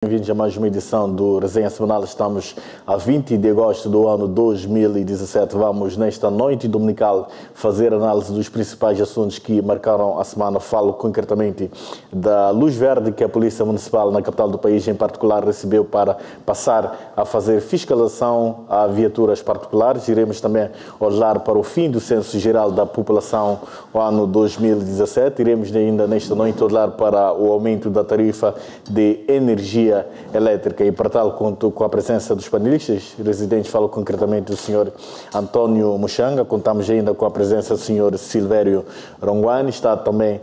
Bem-vindos a mais uma edição do Resenha Semanal. Estamos a 20 de agosto do ano 2017. Vamos, nesta noite dominical, fazer análise dos principais assuntos que marcaram a semana. Falo concretamente da luz verde que a Polícia Municipal na capital do país, em particular, recebeu para passar a fazer fiscalização a viaturas particulares. Iremos também olhar para o fim do Censo Geral da População no ano 2017. Iremos ainda, nesta noite, olhar para o aumento da tarifa de energia elétrica, e para tal conto com a presença dos panelistas residentes. Falo concretamente do Sr. Antônio Mushanga, contamos ainda com a presença do Sr. Silvério Ronguani, está também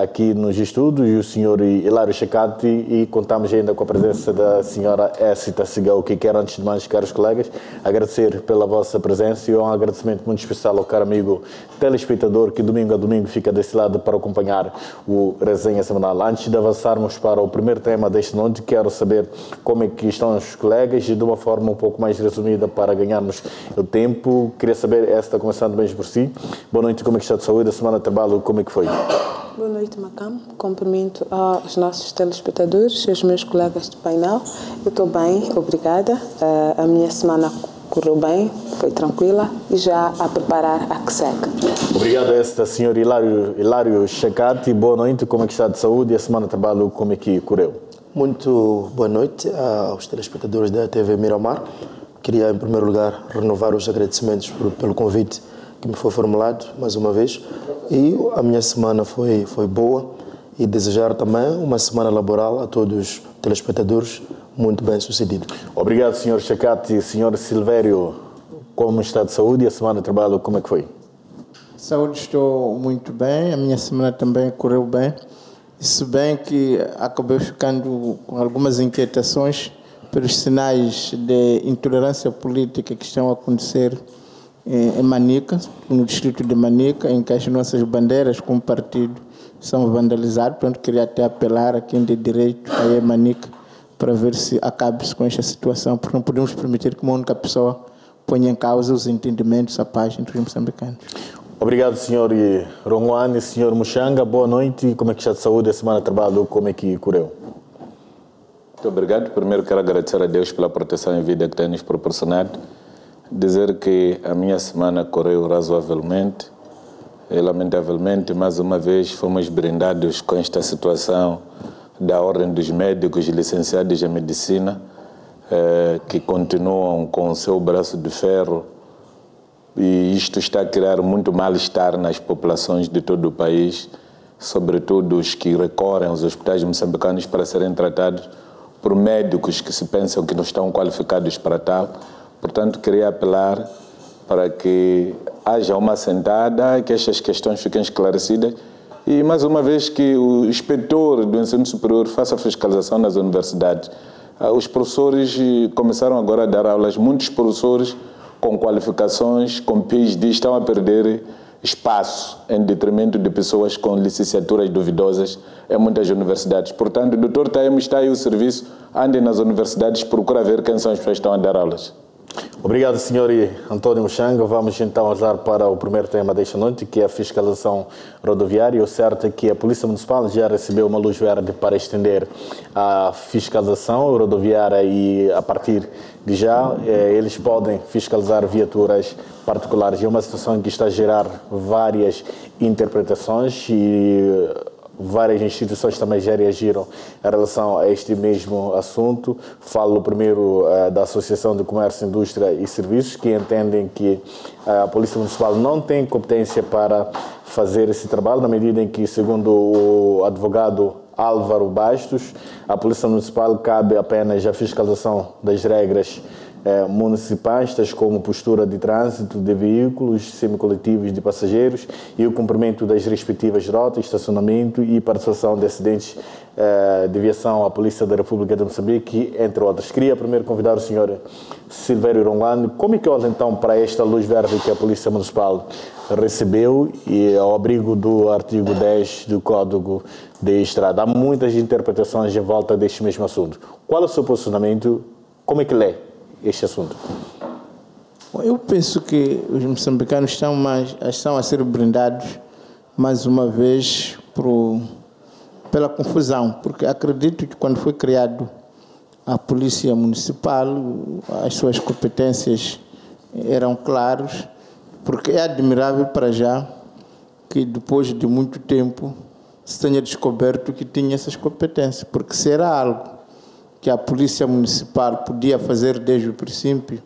aqui nos estudos, e o Sr. Hilário Checati, e contamos ainda com a presença da Sra. Écita Sigão, que quero, antes de mais, caros colegas, agradecer pela vossa presença e um agradecimento muito especial ao caro amigo telespectador que domingo a domingo fica desse lado para acompanhar o Resenha Semanal. Antes de avançarmos para o primeiro tema deste noite, quero saber como é que estão os colegas e de uma forma um pouco mais resumida para ganharmos o tempo. Queria saber, está começando mesmo por si. Boa noite, como é que está de saúde? A semana de trabalho, como é que foi? Boa noite, Macam. Cumprimento aos nossos telespectadores e aos meus colegas de painel. Eu estou bem, obrigada. A minha semana correu bem, foi tranquila e já a preparar a que segue. Obrigado a esta Sr. Hilário Checati. Boa noite, como é que está de saúde? E a semana de trabalho, como é que correu? Muito boa noite aos telespectadores da TV Miramar. Queria, em primeiro lugar, renovar os agradecimentos pelo convite que me foi formulado mais uma vez. E a minha semana foi boa, e desejar também uma semana laboral a todos os telespectadores muito bem sucedida. Obrigado, Sr. Checati. Sr. Silvério, como está de saúde? E a semana de trabalho, como é que foi? Saúde, estou muito bem. A minha semana também correu bem. Se bem que acabei ficando com algumas inquietações pelos sinais de intolerância política que estão a acontecer em Manica, no distrito de Manica, em que as nossas bandeiras como partido são vandalizadas. Portanto, queria até apelar a quem de direito aí em Manica para ver se acabe-se com esta situação, porque não podemos permitir que uma única pessoa ponha em causa os entendimentos, a paz entre os moçambicanos. Obrigado, Sr. Ronguani. Sr. Mushanga, boa noite. Como é que está de saúde? A semana de trabalho, como é que correu? Muito obrigado. Primeiro quero agradecer a Deus pela proteção em vida que tem nos proporcionado. Dizer que a minha semana correu razoavelmente. E, lamentavelmente, mais uma vez, fomos brindados com esta situação da Ordem dos Médicos licenciados em Medicina, que continuam com o seu braço de ferro. E isto está a criar muito mal-estar nas populações de todo o país, sobretudo os que recorrem aos hospitais moçambicanos para serem tratados por médicos que se pensam que não estão qualificados para tal. Portanto, queria apelar para que haja uma sentada, que estas questões fiquem esclarecidas e, mais uma vez, que o inspetor do ensino superior faça a fiscalização nas universidades. Os professores começaram agora a dar aulas, muitos professores com qualificações, com PhD, estão a perder espaço em detrimento de pessoas com licenciaturas duvidosas em muitas universidades. Portanto, o Dr. Taimo está aí o serviço, ande nas universidades, procura ver quem são as pessoas que estão a dar aulas. Obrigado, Sr. Antônio Mushanga. Vamos então olhar para o primeiro tema desta noite, que é a fiscalização rodoviária. O certo é que a Polícia Municipal já recebeu uma luz verde para estender a fiscalização rodoviária e, a partir de já, eles podem fiscalizar viaturas particulares. É uma situação que está a gerar várias interpretações e várias instituições também já reagiram em relação a este mesmo assunto. Falo primeiro da Associação de Comércio, Indústria e Serviços, que entendem que a Polícia Municipal não tem competência para fazer esse trabalho, na medida em que, segundo o advogado Álvaro Bastos, a Polícia Municipal cabe apenas a fiscalização das regras municipais, tais como postura de trânsito de veículos semicoletivos de passageiros e o cumprimento das respectivas rotas, estacionamento e participação de acidentes de viação à Polícia da República de Moçambique, entre outros. Queria primeiro convidar o Sr. Silvério Ronguani. Como é que olha então para esta luz verde que a Polícia Municipal recebeu e ao abrigo do artigo 10 do Código de Estrada? Há muitas interpretações em volta deste mesmo assunto. Qual é o seu posicionamento? Como é que lê este assunto? Eu penso que os moçambicanos estão a ser brindados mais uma vez pela confusão, porque acredito que quando foi criado a Polícia Municipal, as suas competências eram claras, porque é admirável para já que depois de muito tempo se tenha descoberto que tinha essas competências, porque se era algo que a Polícia Municipal podia fazer desde o princípio,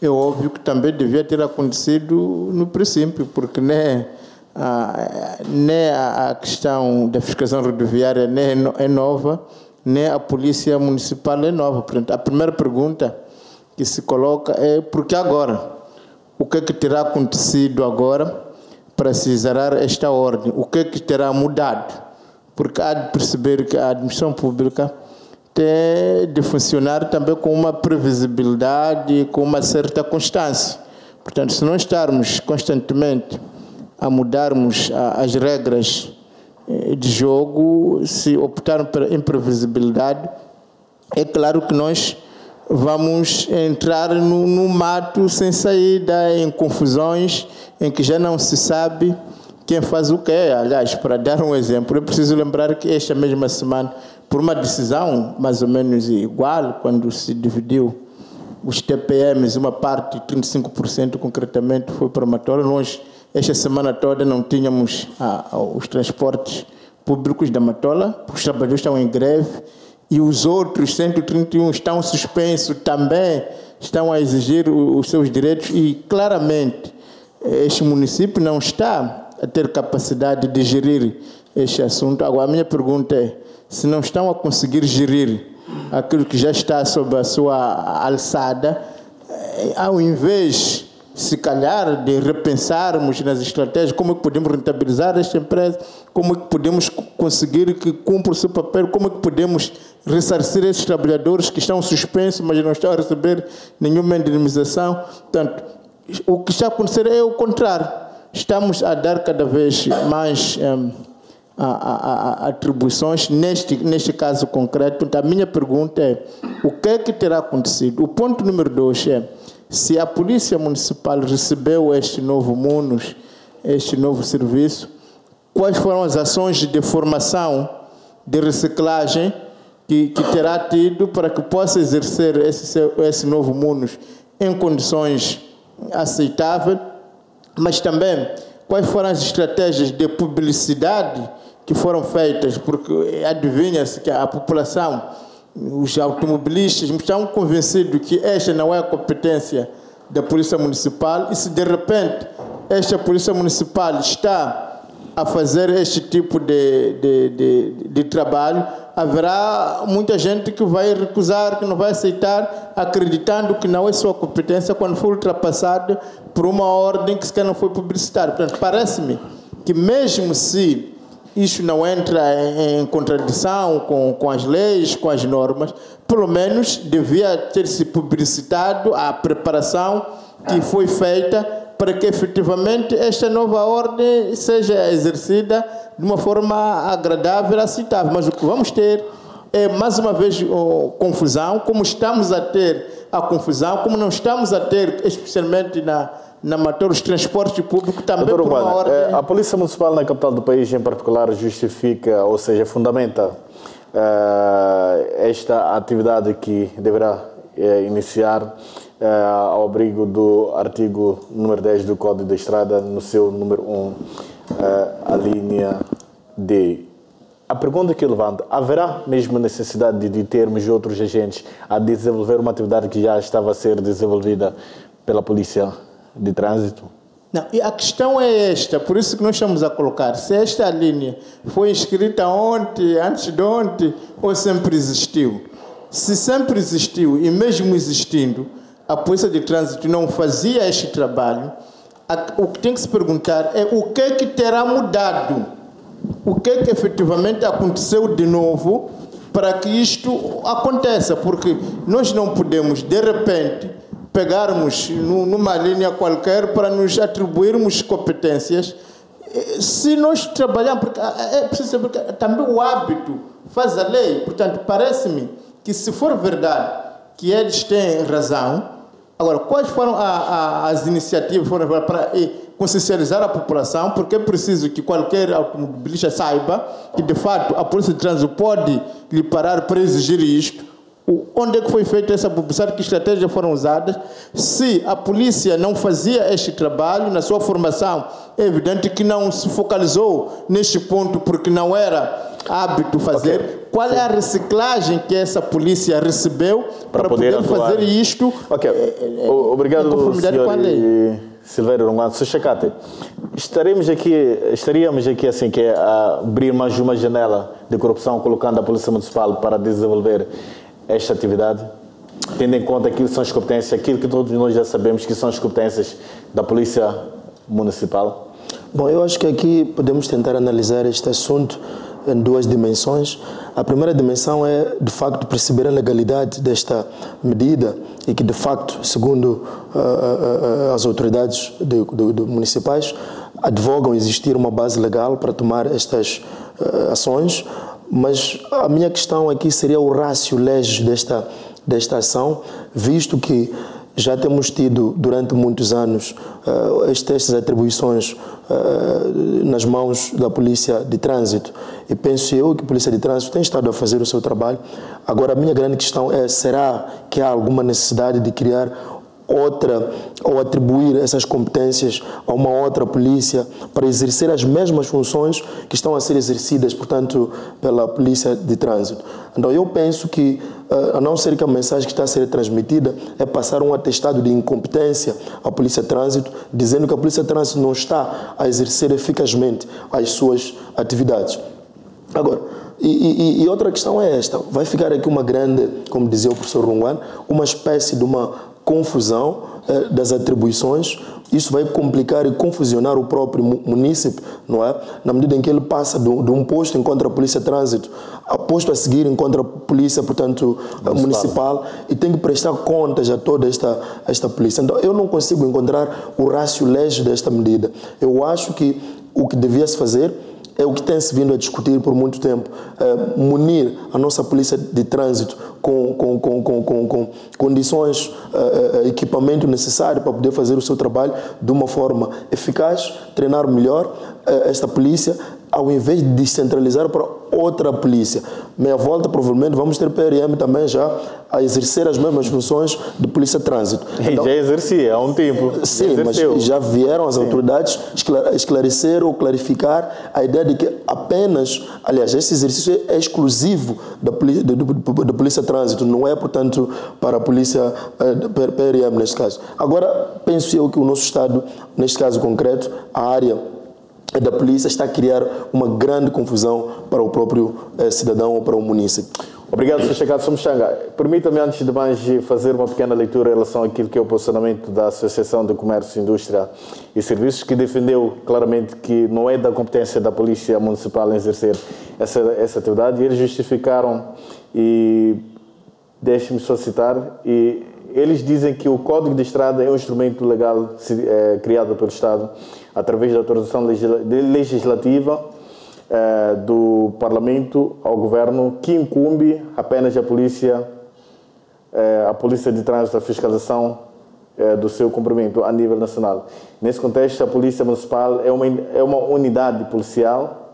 é óbvio que também devia ter acontecido no princípio, porque nem a questão da fiscalização rodoviária nem é nova, nem a Polícia Municipal é nova. Portanto, a primeira pergunta que se coloca é por que agora? O que é que terá acontecido agora para se zerar esta ordem? O que é que terá mudado? Porque há de perceber que a administração pública tem de funcionar também com uma previsibilidade, com uma certa constância. Portanto, se não estarmos constantemente a mudarmos as regras de jogo, se optarmos pela imprevisibilidade, é claro que nós vamos entrar no mato sem saída, em confusões, em que já não se sabe quem faz o quê. Aliás, para dar um exemplo, eu preciso lembrar que esta mesma semana, por uma decisão mais ou menos igual, quando se dividiu os TPMs, uma parte, 35% concretamente, foi para Matola. Nós, esta semana toda, não tínhamos os transportes públicos da Matola, porque os trabalhadores estão em greve, e os outros 131 estão suspensos, também estão a exigir os seus direitos, e claramente este município não está a ter capacidade de gerir este assunto. Agora, a minha pergunta é, se não estão a conseguir gerir aquilo que já está sob a sua alçada, ao invés, se calhar, de repensarmos nas estratégias, como é que podemos rentabilizar esta empresa, como é que podemos conseguir que cumpra o seu papel, como é que podemos ressarcir esses trabalhadores que estão suspensos, mas não estão a receber nenhuma indenização. Portanto, o que está a acontecer é o contrário. Estamos a dar cada vez mais atribuições, neste caso concreto. Então, a minha pergunta é, o que é que terá acontecido? O ponto número 2 é, se a Polícia Municipal recebeu este novo MUNOS, este novo serviço, quais foram as ações de formação, de reciclagem que terá tido para que possa exercer esse novo MUNOS em condições aceitáveis, mas também quais foram as estratégias de publicidade que foram feitas, porque adivinha-se que a população, os automobilistas, estão convencidos que esta não é a competência da Polícia Municipal, e se de repente esta Polícia Municipal está a fazer este tipo de trabalho, haverá muita gente que vai recusar, que não vai aceitar, acreditando que não é sua competência quando for ultrapassada por uma ordem que sequer não foi publicitária. Portanto, parece-me que mesmo se isso não entra em contradição com as leis, com as normas, pelo menos devia ter-se publicitado a preparação que foi feita para que efetivamente esta nova ordem seja exercida de uma forma agradável e aceitável. Mas o que vamos ter é, mais uma vez, confusão, como estamos a ter a confusão, como não estamos a ter, especialmente na matéria dos transportes públicos, também por uma ordem... A Polícia Municipal na capital do país, em particular, justifica, ou seja, fundamenta esta atividade que deverá iniciar ao abrigo do artigo número 10 do Código da Estrada, no seu número 1, a linha D. A pergunta que eu levanto, haverá mesmo necessidade de termos outros agentes a desenvolver uma atividade que já estava a ser desenvolvida pela Polícia de Trânsito? Não, e a questão é esta, por isso que nós estamos a colocar, se esta linha foi inscrita ontem, antes de ontem, ou sempre existiu. Se sempre existiu, e mesmo existindo, a Polícia de Trânsito não fazia este trabalho, o que tem que se perguntar é o que é que terá mudado, o que é que efetivamente aconteceu de novo para que isto aconteça, porque nós não podemos, de repente, pegarmos numa linha qualquer para nos atribuirmos competências. Se nós trabalharmos, porque é preciso saber que também o hábito faz a lei. Portanto, parece-me que, se for verdade que eles têm razão, agora, quais foram as iniciativas para consciencializar a população, porque é preciso que qualquer automobilista saiba que, de fato, a Polícia de Trânsito pode lhe parar para exigir isto. Onde é que foi feita essa publicidade? Que estratégias foram usadas? Se a polícia não fazia este trabalho na sua formação, é evidente que não se focalizou neste ponto porque não era hábito fazer. Okay. Qual é a reciclagem que essa polícia recebeu para poder fazer isto? Ok. Obrigado, senhor Silvério Ronguano. Sr. Chacate, estaríamos aqui assim, que é a abrir mais uma janela de corrupção, colocando a Polícia Municipal para desenvolver esta atividade, tendo em conta aquilo que são as competências, aquilo que todos nós já sabemos que são as competências da Polícia Municipal? Bom, eu acho que aqui podemos tentar analisar este assunto em duas dimensões. A primeira dimensão é, de facto, perceber a legalidade desta medida e que, de facto, segundo as autoridades municipais, advogam existir uma base legal para tomar estas ações. Mas a minha questão aqui seria o ratio legis desta ação, visto que já temos tido durante muitos anos estas atribuições nas mãos da Polícia de Trânsito, e penso eu que a Polícia de Trânsito tem estado a fazer o seu trabalho. Agora, a minha grande questão é, será que há alguma necessidade de criar outra, ou atribuir essas competências a uma outra polícia para exercer as mesmas funções que estão a ser exercidas, portanto, pela Polícia de Trânsito? Então, eu penso que, a não ser que a mensagem que está a ser transmitida é passar um atestado de incompetência à Polícia de Trânsito, dizendo que a Polícia de Trânsito não está a exercer eficazmente as suas atividades. Agora, e outra questão é esta: vai ficar aqui uma grande, como dizia o professor Ronguano, uma espécie de uma confusão das atribuições. Isso vai complicar e confusionar o próprio munícipe, não é? Na medida em que ele passa de um posto encontra a Polícia de Trânsito, a posto a seguir encontra a Polícia, portanto, municipal, e tem que prestar contas a toda esta polícia. Então, eu não consigo encontrar o ratio legis desta medida. Eu acho que o que devia-se fazer é o que tem-se vindo a discutir por muito tempo: munir a nossa Polícia de Trânsito com condições, equipamento necessário para poder fazer o seu trabalho de uma forma eficaz, treinar melhor esta polícia, ao invés de descentralizar para outra polícia. Meia volta, provavelmente, vamos ter PRM também já a exercer as mesmas funções de Polícia de Trânsito. Então, já exercia há um tempo. Sim, mas já vieram as autoridades esclarecer ou clarificar a ideia de que apenas, aliás, esse exercício é exclusivo da Polícia de Trânsito, não é, portanto, para a Polícia PRM neste caso. Agora, penso eu que o nosso Estado, neste caso concreto, a área da polícia está a criar uma grande confusão para o próprio cidadão ou para o município. Obrigado, Sr. Chacate Somoshanga. Permita-me, antes de mais, fazer uma pequena leitura em relação àquilo que é o posicionamento da Associação de Comércio, Indústria e Serviços, que defendeu claramente que não é da competência da Polícia Municipal em exercer essa atividade, e eles justificaram, e deixe-me só citar, e eles dizem que o Código de Estrada é um instrumento legal criado pelo Estado através da autorização legislativa do Parlamento ao Governo, que incumbe apenas a Polícia de Trânsito, a fiscalização do seu cumprimento a nível nacional. Nesse contexto, a Polícia Municipal é uma unidade policial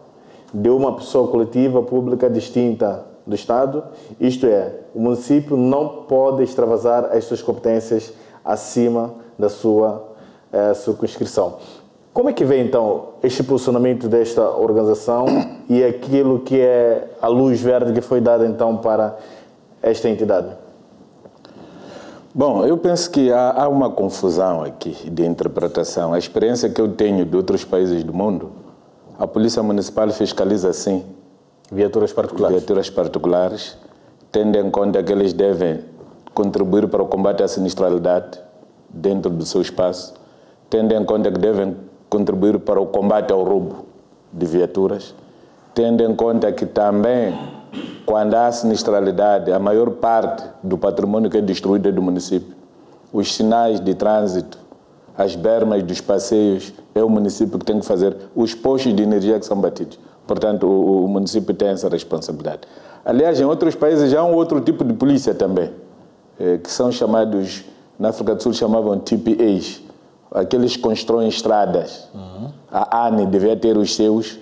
de uma pessoa coletiva pública distinta do Estado, isto é, o município não pode extravasar as suas competências acima da sua circunscrição. Como é que vem, então, este posicionamento desta organização e aquilo que é a luz verde que foi dada, então, para esta entidade? Bom, eu penso que há uma confusão aqui de interpretação. A experiência que eu tenho de outros países do mundo, a Polícia Municipal fiscaliza, sim, viaturas particulares, tendo em conta que eles devem contribuir para o combate à sinistralidade dentro do seu espaço, tendo em conta que devem contribuir para o combate ao roubo de viaturas, tendo em conta que também, quando há sinistralidade, a maior parte do patrimônio que é destruído é do município. Os sinais de trânsito, as bermas dos passeios, é o município que tem que fazer. Os postos de energia que são batidos. Portanto, o município tem essa responsabilidade. Aliás, em outros países já há um outro tipo de polícia também, que são chamados, na África do Sul chamavam TPAs, aqueles que constroem estradas. A ANE devia ter os seus,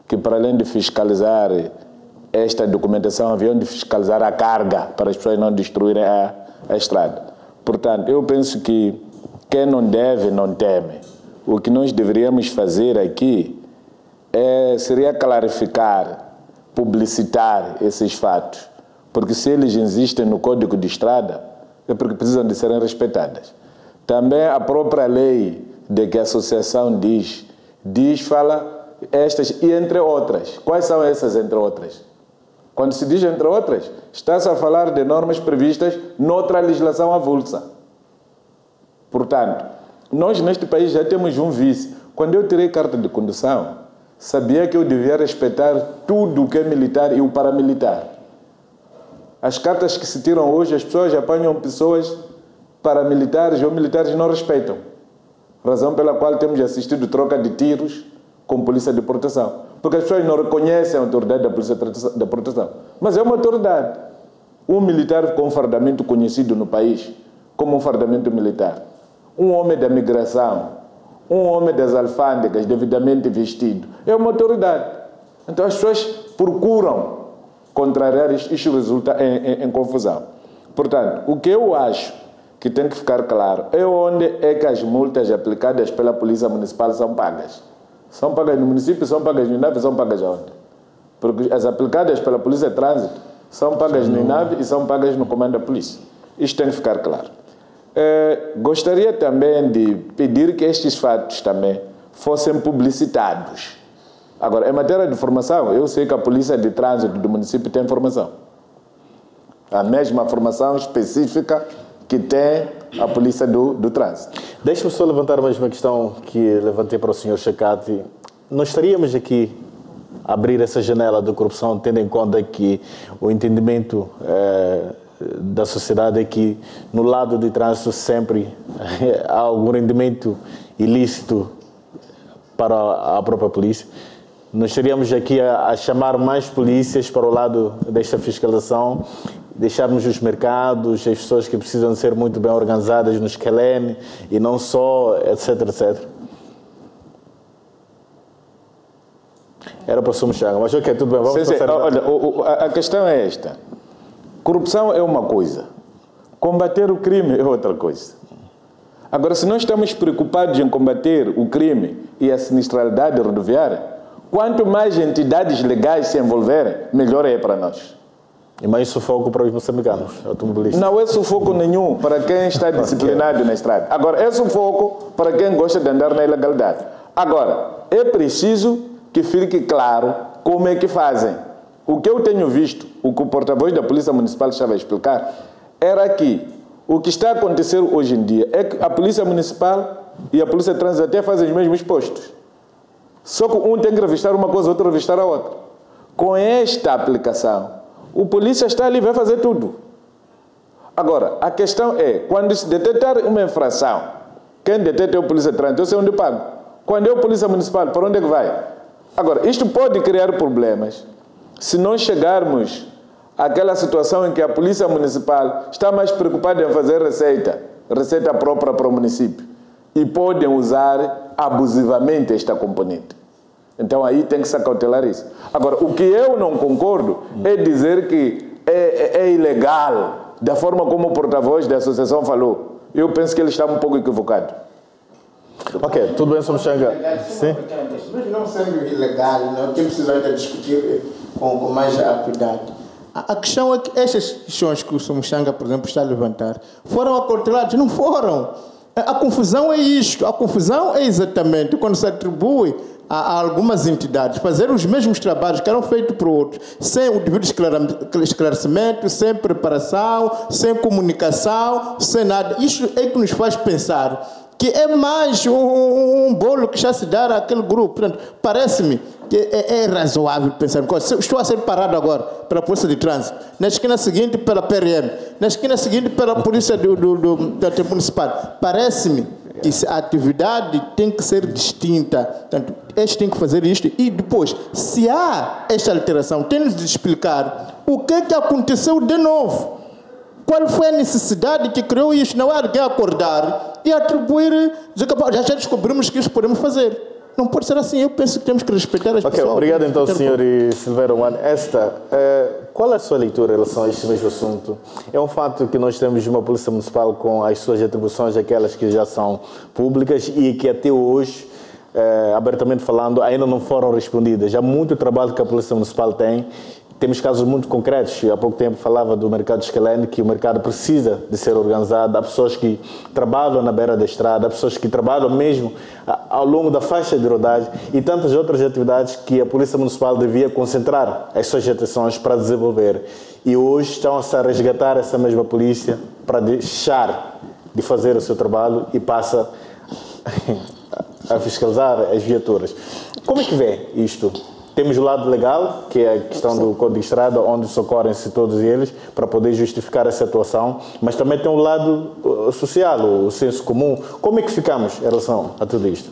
que para além de fiscalizar esta documentação, haviam de fiscalizar a carga para as pessoas não destruírem a estrada. Portanto, eu penso que quem não deve, não teme. O que nós deveríamos fazer aqui seria clarificar, publicitar esses fatos, porque se eles existem no Código de Estrada, é porque precisam de serem respeitadas. Também a própria lei de que a associação fala estas e entre outras. Quais são essas entre outras? Quando se diz entre outras, está-se a falar de normas previstas noutra legislação avulsa. Portanto, nós neste país já temos um vício. Quando eu tirei carta de condução, sabia que eu devia respeitar tudo o que é militar e o paramilitar. As cartas que se tiram hoje, as pessoas apanham pessoas paramilitares ou militares não respeitam. Razão pela qual temos assistido troca de tiros com polícia de proteção. Porque as pessoas não reconhecem a autoridade da polícia de proteção. Mas é uma autoridade. Um militar com fardamento conhecido no país como um fardamento militar. Um homem da migração, um homem das alfândegas devidamente vestido. É uma autoridade. Então as pessoas procuram contrariar isto, isto resulta em confusão. Portanto, o que eu acho que tem que ficar claro é onde é que as multas aplicadas pela Polícia Municipal são pagas. São pagas no município, são pagas no INAV, são pagas onde? Porque as aplicadas pela Polícia de Trânsito são pagas no INAV e são pagas no Comando da Polícia. Isto tem que ficar claro. Gostaria também de pedir que estes fatos também fossem publicitados. Agora, em matéria de formação, eu sei que a Polícia de Trânsito do município tem formação. A mesma formação específica que tem a Polícia do Trânsito. Deixe-me só levantar mais uma questão que levantei para o Sr. Chacati. Nós estaríamos aqui a abrir essa janela de corrupção, tendo em conta que o entendimento da sociedade é que no lado de trânsito sempre há algum rendimento ilícito para a própria polícia. Nós estaríamos aqui a chamar mais polícias para o lado desta fiscalização, deixarmos os mercados, as pessoas que precisam ser muito bem organizadas no esquelene e não só, etc, etc. Era para o Sr. Muxanga, mas ok, tudo bem, vamos passar. Olha, a questão é esta. Corrupção é uma coisa, combater o crime é outra coisa. Agora, se nós estamos preocupados em combater o crime e a sinistralidade rodoviária, quanto mais entidades legais se envolverem, melhor é para nós. E mais sufoco para os moçambicanos, automobilistas? Não é sufoco nenhum para quem está disciplinado na estrada. Agora, é sufoco para quem gosta de andar na ilegalidade. Agora, é preciso que fique claro como é que fazem. O que eu tenho visto, o que o porta-voz da Polícia Municipal estava a explicar, era que o que está a acontecer hoje em dia é que a Polícia Municipal e a Polícia de Trânsito até fazem os mesmos postos. Só que um tem que revistar uma coisa, outro revistar a outra. Com esta aplicação, o polícia está ali e vai fazer tudo. Agora, a questão é, quando se detectar uma infração, quem detecta é o Polícia de Trânsito, eu sei onde pago. Quando é o Polícia Municipal, para onde é que vai? Agora, isto pode criar problemas se nós chegarmos àquela situação em que a Polícia Municipal está mais preocupada em fazer receita própria para o município, e podem usar abusivamente esta componente. Então aí tem que se acautelar isso. Agora, o que eu não concordo é dizer que é ilegal, da forma como o porta-voz da associação falou. Eu penso que ele está um pouco equivocado. Ok, tudo bem, Sr. Muxanga? Sim. Mas não sendo ilegal, não tem precisado de discutir com mais cuidado. A questão é que estas questões que o Sr. Muxanga, por exemplo, está a levantar, foram acauteladas? Não foram. A confusão é isto. A confusão é exatamente quando se atribui a algumas entidades fazer os mesmos trabalhos que eram feitos por outros, sem o devido esclarecimento, sem preparação, sem comunicação, sem nada. Isso é que nos faz pensar que é mais um bolo que já se dá àquele grupo. Portanto, parece-me que é razoável pensar. Estou a ser parado agora pela Polícia de Trânsito, na esquina seguinte pela PRM, na esquina seguinte pela Polícia da Municipal. Parece-me que a atividade tem que ser distinta. Portanto, eles têm que fazer isto e depois, se há esta alteração, tem de explicar o que é que aconteceu de novo. Qual foi a necessidade que criou isto? Não é alguém acordar e atribuir, dizer que já descobrimos que isso podemos fazer. Não pode ser assim. Eu penso que temos que respeitar as pessoas. Obrigado então, senhor Silveira Mano. Qual é a sua leitura em relação a este mesmo assunto? É um fato que nós temos uma polícia municipal com as suas atribuições, aquelas que já são públicas e que até hoje, abertamente falando, ainda não foram respondidas. Há muito trabalho que a polícia municipal tem. Temos casos muito concretos. Há pouco tempo falava do mercado escalene, que o mercado precisa de ser organizado. Há pessoas que trabalham na beira da estrada, há pessoas que trabalham mesmo ao longo da faixa de rodagem e tantas outras atividades que a Polícia Municipal devia concentrar as suas atenções para desenvolver. E hoje estão-se a resgatar essa mesma polícia para deixar de fazer o seu trabalho e passa a fiscalizar as viaturas. Como é que vê isto? Temos o lado legal, que é a questão do Código de Estrada, onde socorrem-se todos eles para poder justificar essa atuação, mas também tem o lado social, o senso comum. Como é que ficamos em relação a tudo isto?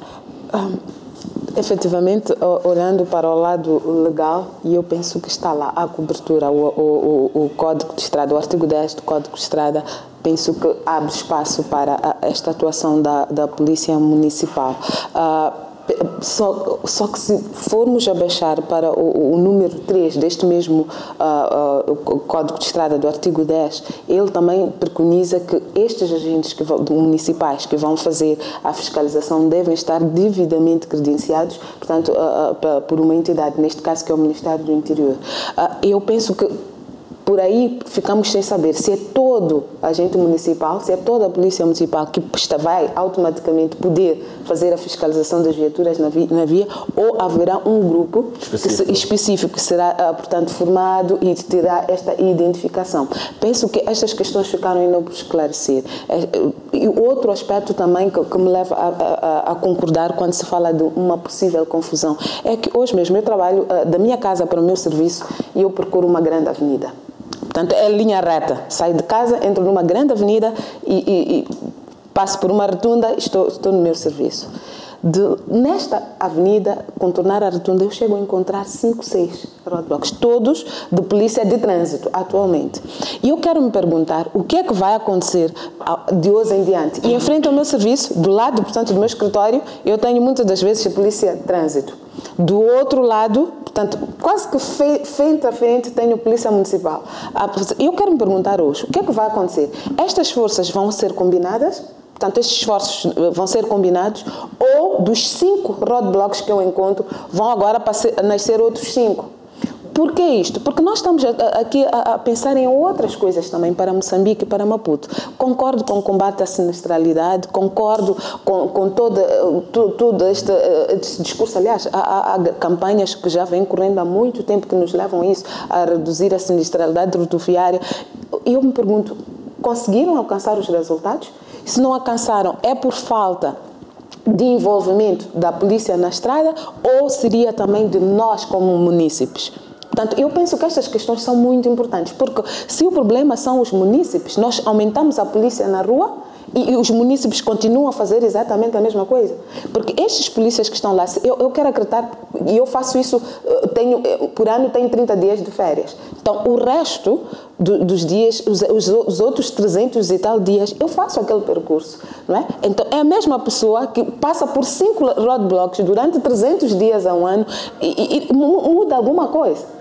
Efetivamente, olhando para o lado legal, e eu penso que está lá a cobertura, o Código de Estrada, o artigo 10 do Código de Estrada, penso que abre espaço para esta atuação da Polícia Municipal. Só que se formos abaixar para o número 3 deste mesmo Código de Estrada do artigo 10, ele também preconiza que estes agentes municipais que vão fazer a fiscalização devem estar devidamente credenciados, portanto, por uma entidade, neste caso que é o Ministério do Interior. Eu penso que por aí ficamos sem saber se é todo agente municipal, se é toda a polícia municipal que vai automaticamente poder fazer a fiscalização das viaturas na via, ou haverá um grupo específico que será, portanto, formado e terá esta identificação. Penso que estas questões ficaram ainda por esclarecer. E outro aspecto também que me leva a concordar quando se fala de uma possível confusão é que hoje mesmo eu trabalho da minha casa para o meu serviço e eu procuro uma grande avenida. Portanto, é linha reta. Saio de casa, entro numa grande avenida e passo por uma rotunda e estou no meu serviço. Nesta avenida, contornar a rotunda, eu chego a encontrar 5, 6 roadblocks, todos de polícia de trânsito, atualmente. E eu quero me perguntar o que é que vai acontecer de hoje em diante. E em frente ao meu serviço, do lado, portanto, do meu escritório, eu tenho muitas das vezes a polícia de trânsito. Do outro lado, portanto, quase que frente a frente, tenho polícia municipal. Eu quero me perguntar hoje, o que é que vai acontecer? Estas forças vão ser combinadas? Portanto, estes esforços vão ser combinados, ou dos 5 roadblocks que eu encontro, vão agora nascer outros 5. Por que isto? Porque nós estamos aqui a pensar em outras coisas também para Moçambique e para Maputo. Concordo com o combate à sinistralidade, concordo com todo este discurso. Aliás, há campanhas que já vêm correndo há muito tempo que nos levam a isso, a reduzir a sinistralidade rodoviária. E eu me pergunto, conseguiram alcançar os resultados? Se não alcançaram, é por falta de envolvimento da polícia na estrada ou seria também de nós como munícipes? Portanto, eu penso que estas questões são muito importantes, porque se o problema são os munícipes, nós aumentamos a polícia na rua e os munícipes continuam a fazer exatamente a mesma coisa. Porque estes polícias que estão lá, eu quero acreditar, e eu faço isso, por ano tenho 30 dias de férias. Então, o resto dos dias, os outros 300 e tal dias, eu faço aquele percurso, não é? Então, é a mesma pessoa que passa por 5 roadblocks durante 300 dias a um ano e muda alguma coisa.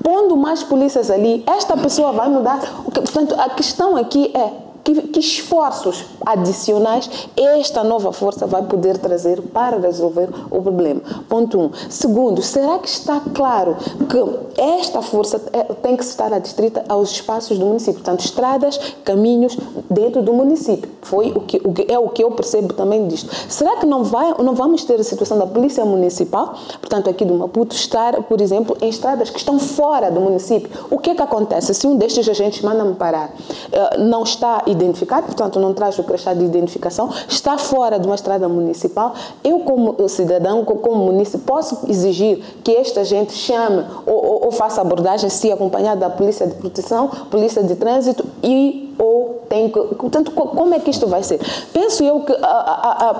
Pondo mais polícias ali, esta pessoa vai mudar. Portanto, a questão aqui é que esforços adicionais esta nova força vai poder trazer para resolver o problema. Ponto 1. Segundo, será que está claro que esta força tem que estar adstrita aos espaços do município? Portanto, estradas, caminhos dentro do município. Foi o que eu percebo também disto. Será que não vamos ter a situação da polícia municipal, portanto, aqui do Maputo, estar, por exemplo, em estradas que estão fora do município? O que é que acontece? Se um destes agentes manda-me parar, não está identificado, portanto não traz o crachá de identificação, está fora de uma estrada municipal, eu como cidadão, como município, posso exigir que este agente chame ou faça abordagem se acompanhado da polícia de proteção, polícia de trânsito ou Portanto, como é que isto vai ser? Penso eu que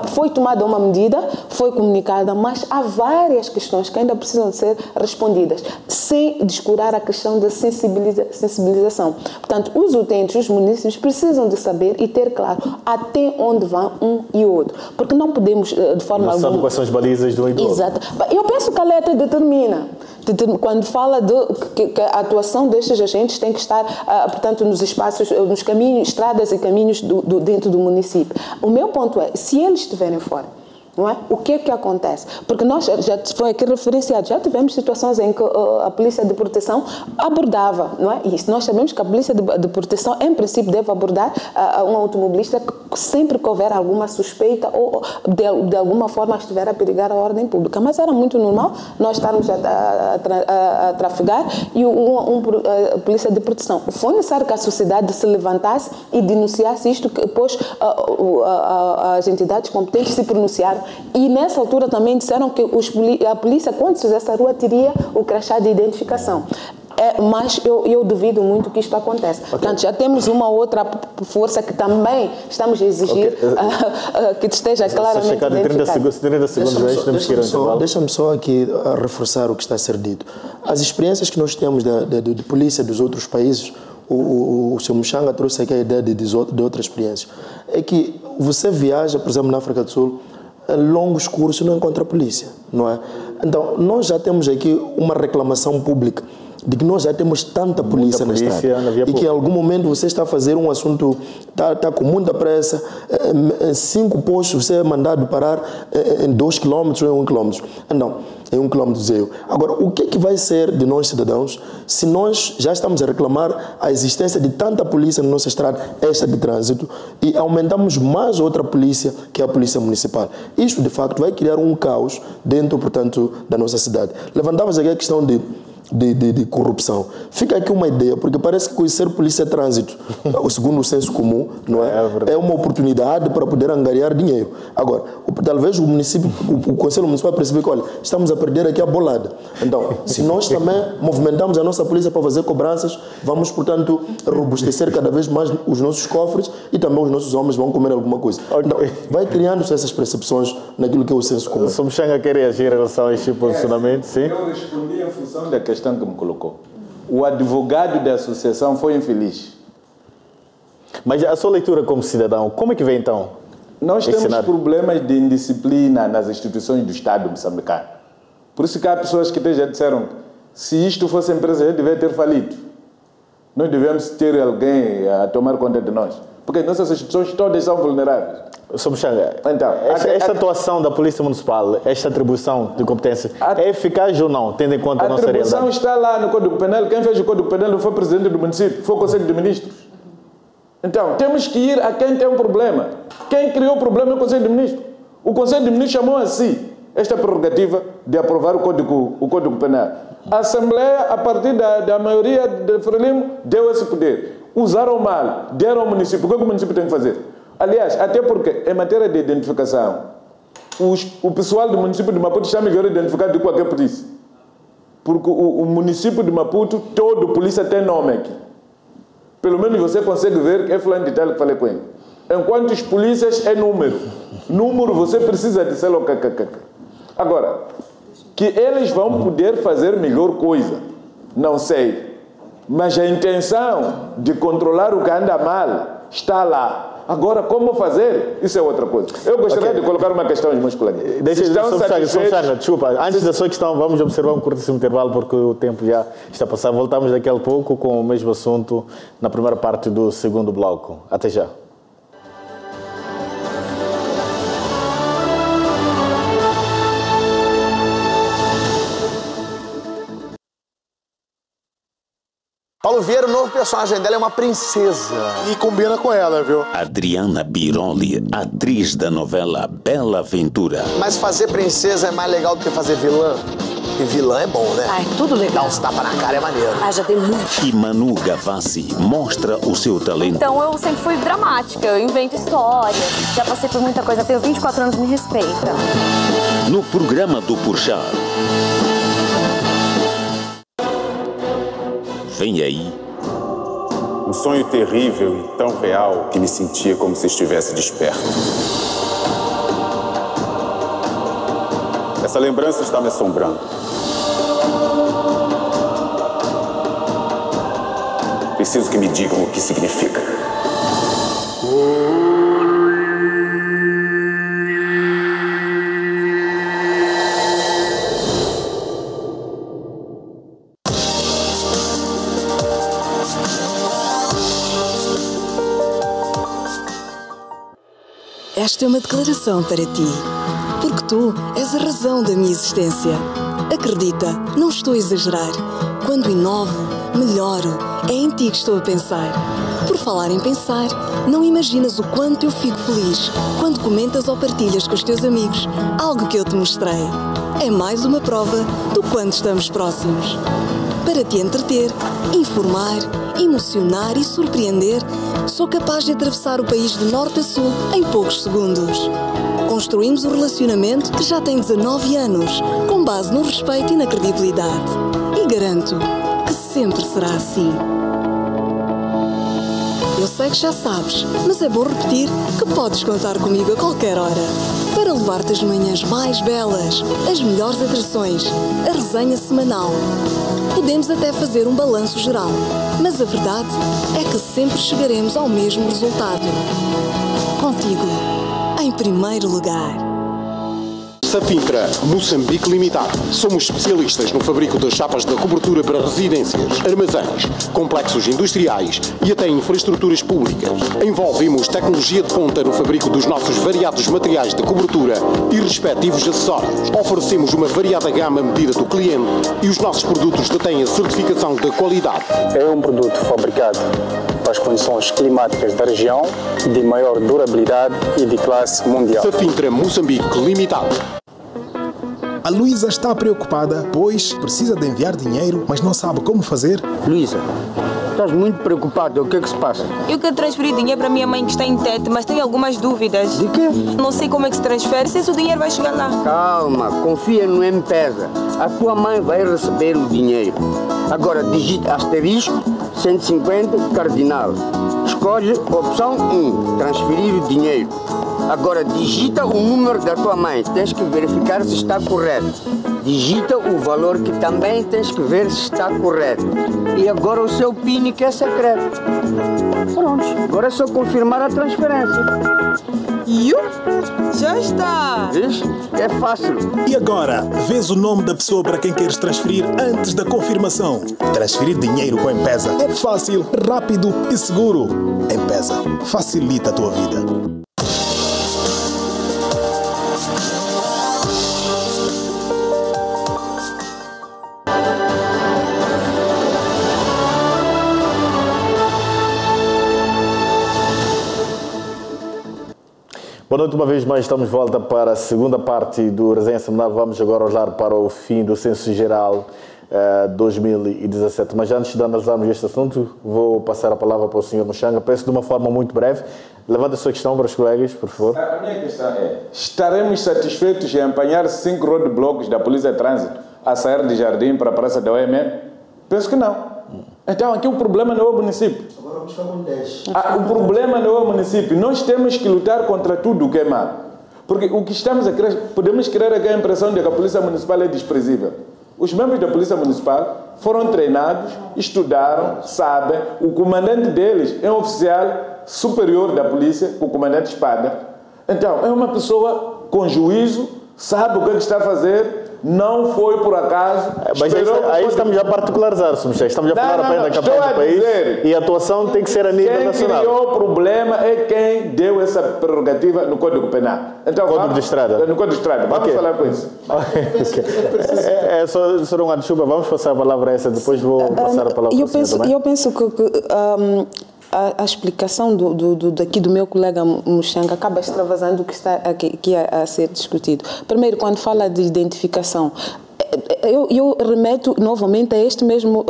foi tomada uma medida, foi comunicada, mas há várias questões que ainda precisam ser respondidas, sem descurar a questão da sensibilização. Portanto, os utentes, os municípios, precisam de saber e ter claro até onde vão um e outro. Porque não podemos, de forma alguma... Não sabe quais são as balizas do idoso. Exato. Eu penso que a letra determina. Quando fala que a atuação destes agentes tem que estar, portanto, nos espaços, nos caminhos, estradas e caminhos dentro do município. O meu ponto é, se eles estiverem fora, não é? O que é que acontece? Porque nós, já foi aqui referenciado, já tivemos situações em que a polícia de proteção abordava, não é? E nós sabemos que a polícia de proteção, em princípio, deve abordar um automobilista sempre que houver alguma suspeita ou de alguma forma estiver a perigar a ordem pública. Mas era muito normal nós estarmos a trafegar e a polícia de proteção. Foi necessário que a sociedade se levantasse e denunciasse isto, que depois as entidades competentes se pronunciaram. E nessa altura também disseram que a polícia, quando fizesse a rua, teria o crachá de identificação. Mas eu duvido muito que isto aconteça. Okay. Portanto, já temos uma outra força que também estamos a exigir que esteja claramente identificada. 30 segundos, deixa-me só aqui reforçar o que está a ser dito. As experiências que nós temos de polícia dos outros países, o Sr. Mushanga trouxe aqui a ideia de outras experiências, é que você viaja, por exemplo, na África do Sul, longos cursos não encontra a polícia, não é? Então, nós já temos aqui uma reclamação pública de que nós já temos tanta polícia na estrada e que em algum momento você está a fazer um assunto, está com muita pressa, em 5 postos você é mandado parar em 2 km ou em 1 km. Não, em 1 km dizer eu. Agora, o que é que vai ser de nós cidadãos se nós já estamos a reclamar a existência de tanta polícia na nossa estrada, esta de trânsito, e aumentamos mais outra polícia, que é a polícia municipal? Isto, de facto, vai criar um caos dentro, portanto, da nossa cidade. Levantávamos aqui a questão de corrupção. Fica aqui uma ideia, porque parece que conhecer polícia de trânsito, segundo o senso comum, não é uma oportunidade para poder angariar dinheiro. Agora, talvez o município, o Conselho Municipal perceba que, olha, estamos a perder aqui a bolada. Então, se nós também movimentamos a nossa polícia para fazer cobranças, vamos, portanto, robustecer cada vez mais os nossos cofres e também os nossos homens vão comer alguma coisa. Então, vai criando-se essas percepções naquilo que é o senso comum. O Sr. Mushanga quer reagir em relação a este posicionamento? Sim. Eu respondi em função da questão que me colocou. O advogado da associação foi infeliz. Mas a sua leitura como cidadão, como é que vem então? Nós temos problemas de indisciplina nas instituições do Estado moçambicano. Por isso que há pessoas que já disseram que se isto fosse empresa já devia ter falido. Nós devemos ter alguém a tomar conta de nós. Porque nossas instituições todas são vulneráveis. Sr. Mushanga, então, esta atuação da Polícia Municipal, esta atribuição de competência, é eficaz ou não, tendo em conta a nossa realidade? A atribuição está lá no Código Penal. Quem fez o Código Penal não foi o presidente do município, foi o Conselho de Ministros. Então, temos que ir a quem tem um problema. Quem criou o problema é o Conselho de Ministros. O Conselho de Ministros chamou a si esta prerrogativa de aprovar o Código Penal. A Assembleia, a partir da maioria de Frelimo, deu esse poder. Usaram mal, deram ao município. O que o município tem que fazer? Aliás, até porque, em matéria de identificação, o pessoal do município de Maputo está melhor identificado do que qualquer polícia. Porque o município de Maputo, todo polícia tem nome aqui. Pelo menos você consegue ver que é fulano de tal que falei com ele. Enquanto os polícias é número. Número você precisa de ser Agora, que eles vão poder fazer melhor coisa, não sei. Mas a intenção de controlar o que anda mal está lá. Agora, como fazer? Isso é outra coisa. Eu gostaria de colocar uma questão aos meus colegas. Desculpa, antes da sua questão, vamos observar um curtíssimo intervalo, porque o tempo já está passado. Voltamos daqui a pouco com o mesmo assunto na primeira parte do segundo bloco. Até já. Paulo Vieira, o novo personagem dela é uma princesa. E combina com ela, viu? Adriana Biroli, atriz da novela Bela Aventura. Mas fazer princesa é mais legal do que fazer vilã. E vilã é bom, né? Ai, tudo legal. Dar uns tapas na cara é maneiro. Ah, já tem muito. E Manu Gavassi mostra o seu talento. Então eu sempre fui dramática, eu invento histórias. Já passei por muita coisa, tenho 24 anos, me respeita. No programa do Porchat. Vem aí Um sonho terrível e tão real que me sentia como se estivesse desperto. Essa lembrança está me assombrando. Preciso que me digam o que significa. Esta é uma declaração para ti, porque tu és a razão da minha existência. Acredita, não estou a exagerar. Quando inovo, melhoro, é em ti que estou a pensar. Por falar em pensar, não imaginas o quanto eu fico feliz quando comentas ou partilhas com os teus amigos algo que eu te mostrei. É mais uma prova do quanto estamos próximos. Para te entreter, informar, emocionar e surpreender, sou capaz de atravessar o país de norte a sul em poucos segundos. Construímos um relacionamento que já tem 19 anos, com base no respeito e na credibilidade. E garanto que sempre será assim. Eu sei que já sabes, mas é bom repetir que podes contar comigo a qualquer hora para levar-te as manhãs mais belas, as melhores atrações, a resenha semanal. Podemos até fazer um balanço geral, mas a verdade é que sempre chegaremos ao mesmo resultado. Contigo, em primeiro lugar. Safintra, Moçambique Limitado. Somos especialistas no fabrico das chapas da cobertura para residências, armazéns, complexos industriais e até infraestruturas públicas. Envolvemos tecnologia de ponta no fabrico dos nossos variados materiais de cobertura e respectivos acessórios. Oferecemos uma variada gama à medida do cliente e os nossos produtos detêm a certificação de qualidade. É um produto fabricado para as condições climáticas da região, de maior durabilidade e de classe mundial. Safintra, Moçambique Limitado. A Luísa está preocupada, pois precisa de enviar dinheiro, mas não sabe como fazer. Luísa, estás muito preocupada. O que é que se passa? Eu quero transferir dinheiro para minha mãe que está em Tete, mas tenho algumas dúvidas. De quê? Não sei como é que se transfere, se o dinheiro vai chegar lá. Calma, confia no M-Pesa. A tua mãe vai receber o dinheiro. Agora digita asterisco 150 cardinal. Escolhe opção 1, transferir o dinheiro. Agora digita o número da tua mãe, tens que verificar se está correto. Digita o valor que também tens que ver se está correto. E agora o seu PIN que é secreto. Pronto, agora é só confirmar a transferência. E já está! Vês? É fácil. E agora, vês o nome da pessoa para quem queres transferir antes da confirmação. Transferir dinheiro com M-Pesa é fácil, rápido e seguro. M-Pesa facilita a tua vida. Boa noite, uma vez mais estamos de volta para a segunda parte do Resenha Semanal. Vamos agora olhar para o fim do Censo Geral 2017. Mas antes de analisarmos este assunto, vou passar a palavra para o Sr. Muxanga. Peço de uma forma muito breve. Levanta a sua questão para os colegas, por favor. A minha questão é, estaremos satisfeitos em apanhar 5 roadblocks da Polícia de Trânsito a sair de Jardim para a Praça da OMM? Penso que não. Então aqui o problema não é o município. Agora vamos ficar com 10. O problema não é o município. Nós temos que lutar contra tudo o que é mal. Porque o que estamos a criar, podemos criar aqui a impressão de que a Polícia Municipal é desprezível. Os membros da Polícia Municipal foram treinados, estudaram, sabem. O comandante deles é um oficial superior da polícia, o comandante Espada. Então, é uma pessoa com juízo, sabe o que está a fazer. Não foi por acaso. Mas aí estamos a particularizar, estamos a falar apenas da capital do país e a atuação tem que ser a nível nacional. Quem criou o problema é quem deu essa prerrogativa no Código Penal. Então, Código de Estrada. No Código de Estrada. Vamos falar com isso. É só um desculpa, vamos passar a palavra a essa, depois vou passar a palavra para o senhor também. Eu penso que a explicação daqui do meu colega Muxanga acaba extravasando o que está aqui a ser discutido. Primeiro, quando fala de identificação, eu remeto novamente a este mesmo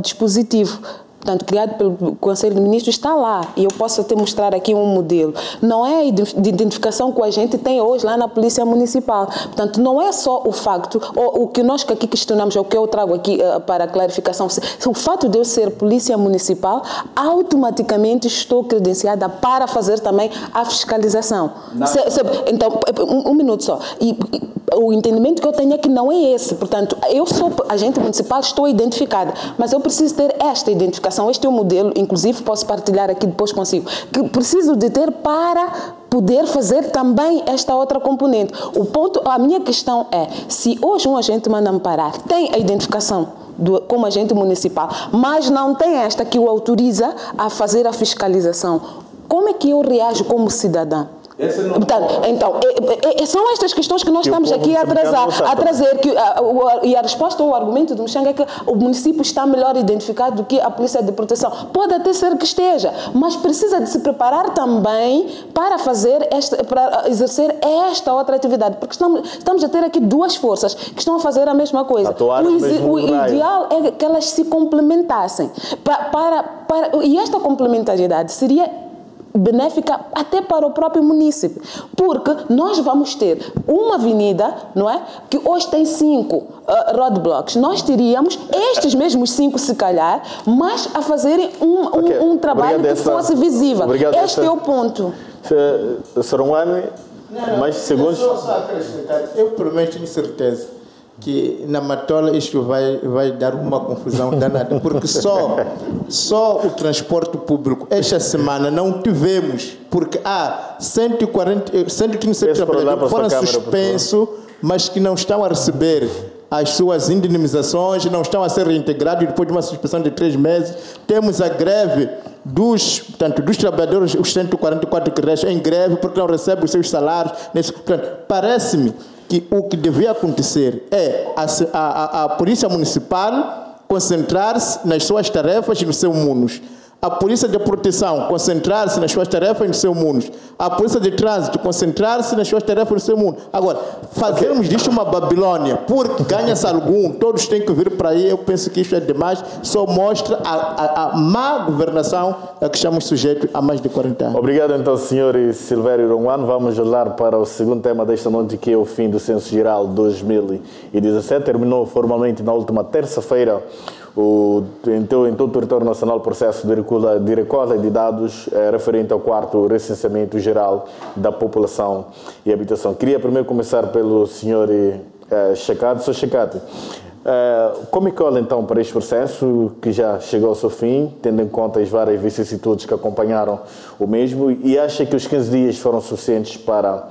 dispositivo. portanto, criado pelo Conselho de Ministros, está lá. E eu posso até mostrar aqui um modelo. Não é de identificação que a gente tem hoje lá na Polícia Municipal. Portanto, não é só o facto, ou o que nós aqui questionamos, ou o que eu trago aqui para a clarificação, o fato de eu ser Polícia Municipal, automaticamente estou credenciada para fazer também a fiscalização. Então, um minuto só. E o entendimento que eu tenho é que não é esse. Portanto, eu sou agente municipal, estou identificada, mas eu preciso ter esta identificação. Este é o modelo, inclusive posso partilhar aqui depois consigo, que preciso de ter para poder fazer também esta outra componente. A minha questão é, se hoje um agente manda-me parar, tem a identificação como agente municipal, mas não tem esta que o autoriza a fazer a fiscalização, como é que eu reajo como cidadã? Então, são estas questões que nós estamos aqui a trazer, e a resposta ou o argumento do Muxanga é que o município está melhor identificado do que a Polícia de Proteção. Pode até ser que esteja, mas precisa de se preparar também para para exercer esta outra atividade, porque estamos a ter aqui duas forças que estão a fazer a mesma coisa. O ideal é que elas se complementassem. E esta complementariedade seria benéfica até para o próprio município, porque nós vamos ter uma avenida, não é, que hoje tem 5 roadblocks. Nós teríamos estes mesmos 5, se calhar, mas a fazerem um trabalho que fosse visível. Este é o ponto. Sorongwane, mais segundos. Eu prometo tenho certeza que na Matola isto vai dar uma confusão danada, porque só o transporte público esta semana não tivemos, porque há 137 trabalhadores que foram suspensos, mas que não estão a receber as suas indenizações, não estão a ser reintegrados depois de uma suspensão de 3 meses. Temos a greve dos trabalhadores, os 144 que restam em greve porque não recebem os seus salários. Portanto, parece-me que o que devia acontecer é a Polícia Municipal concentrar-se nas suas tarefas e no seu MUNUS. A Polícia de Proteção concentrar-se nas suas tarefas e no seu MUNUS. A Polícia de Trânsito concentrar-se nas suas tarefas e no seu MUNUS. Agora, fazermos disto uma Babilônia, porque ganha-se algum, todos têm que vir para aí, eu penso que isto é demais, só mostra a má governação a que estamos sujeitos há mais de 40 anos. Obrigado então, Sr. Silvério Ronguane. Vamos olhar para o segundo tema desta noite, que é o fim do Censo Geral 2017. Terminou formalmente na última terça-feira em todo o território nacional o processo de recolha de dados referente ao 4º recenseamento geral da população e habitação. Queria primeiro começar pelo Sr. Checate. Sr. Checate, como é que olha então para este processo que já chegou ao seu fim, tendo em conta as várias vicissitudes que acompanharam o mesmo, e acha que os 15 dias foram suficientes para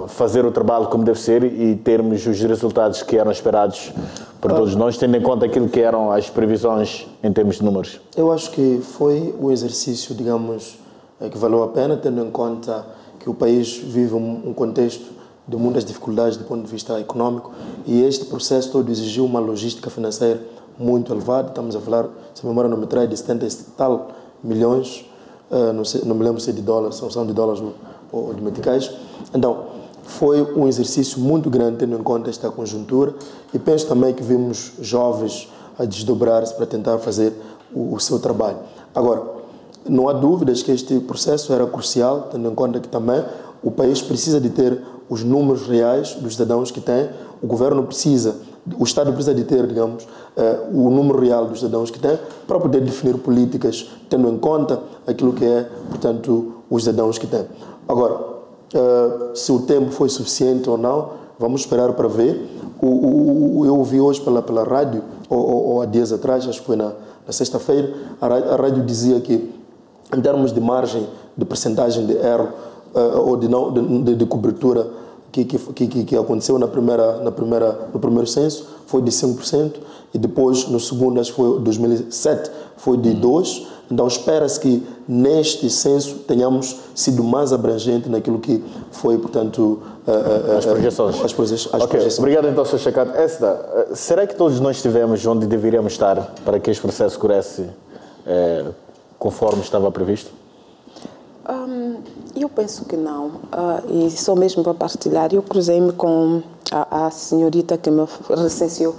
fazer o trabalho como deve ser e termos os resultados que eram esperados por todos nós, tendo em conta aquilo que eram as previsões em termos de números? Eu acho que foi um exercício, digamos, que valeu a pena, tendo em conta que o país vive um contexto de muitas dificuldades do ponto de vista econômico, e este processo todo exigiu uma logística financeira muito elevada. Estamos a falar, se a memória não me trai, de 70 e tal milhões, não me lembro se é de dólares, são de dólares ou de meticais. Então, foi um exercício muito grande, tendo em conta esta conjuntura, e penso também que vimos jovens a desdobrar-se para tentar fazer o seu trabalho. Agora, não há dúvidas que este processo era crucial, tendo em conta que também o país precisa de ter os números reais dos cidadãos que tem, o governo precisa, o Estado precisa de ter, digamos, o número real dos cidadãos que tem, para poder definir políticas, tendo em conta aquilo que é, portanto, os cidadãos que tem. Agora, se o tempo foi suficiente ou não, vamos esperar para ver. Eu ouvi hoje pela rádio, ou há dias atrás, acho que foi na sexta-feira, a rádio dizia que, em termos de margem de percentagem de erro ou de cobertura que aconteceu no primeiro censo, foi de 5%, e depois, no segundo, acho que foi 2007, foi de 2%. Então, espera-se que neste censo tenhamos sido mais abrangente naquilo que foi, portanto, as projeções. As projeções. Obrigado, então, Sr. Checate. Será que todos nós estivemos onde deveríamos estar para que este processo corresse conforme estava previsto? Eu penso que não. E só mesmo para partilhar, eu cruzei-me com a senhorita que me recenseou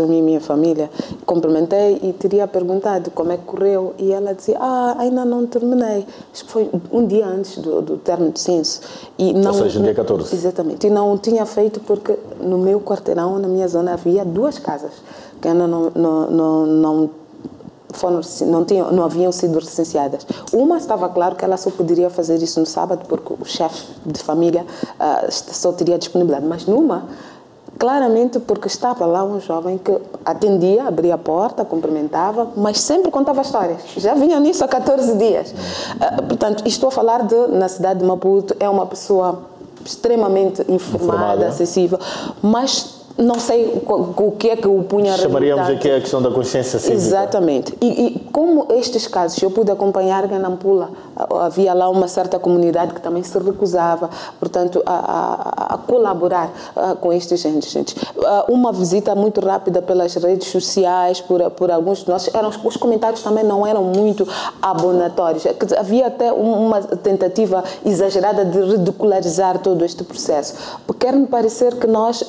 a mim e minha família. Cumprimentei e teria perguntado como é que correu. E ela dizia, ainda não terminei. Isto foi um dia antes do término do censo. Ou seja, dia 14. Exatamente. E não tinha feito porque no meu quarteirão, na minha zona, havia 2 casas que ainda não haviam sido recenseadas. Uma estava claro que ela só poderia fazer isso no sábado porque o chefe de família só teria disponibilidade. Mas numa, claramente porque estava lá um jovem que atendia, abria a porta, cumprimentava, mas sempre contava histórias. Já vinham nisso há 14 dias. Portanto, estou a falar na cidade de Maputo, é uma pessoa extremamente informada, acessível, mas não sei o que é que o punha a chamaríamos aqui a questão da consciência cívica. Exatamente. E como estes casos eu pude acompanhar em Nampula, havia lá uma certa comunidade que também se recusava, portanto, a colaborar com estes gente. Uma visita muito rápida pelas redes sociais, por alguns de nós, os comentários também não eram muito abonatórios. Havia até uma tentativa exagerada de ridicularizar todo este processo. Quer-me parecer que nós,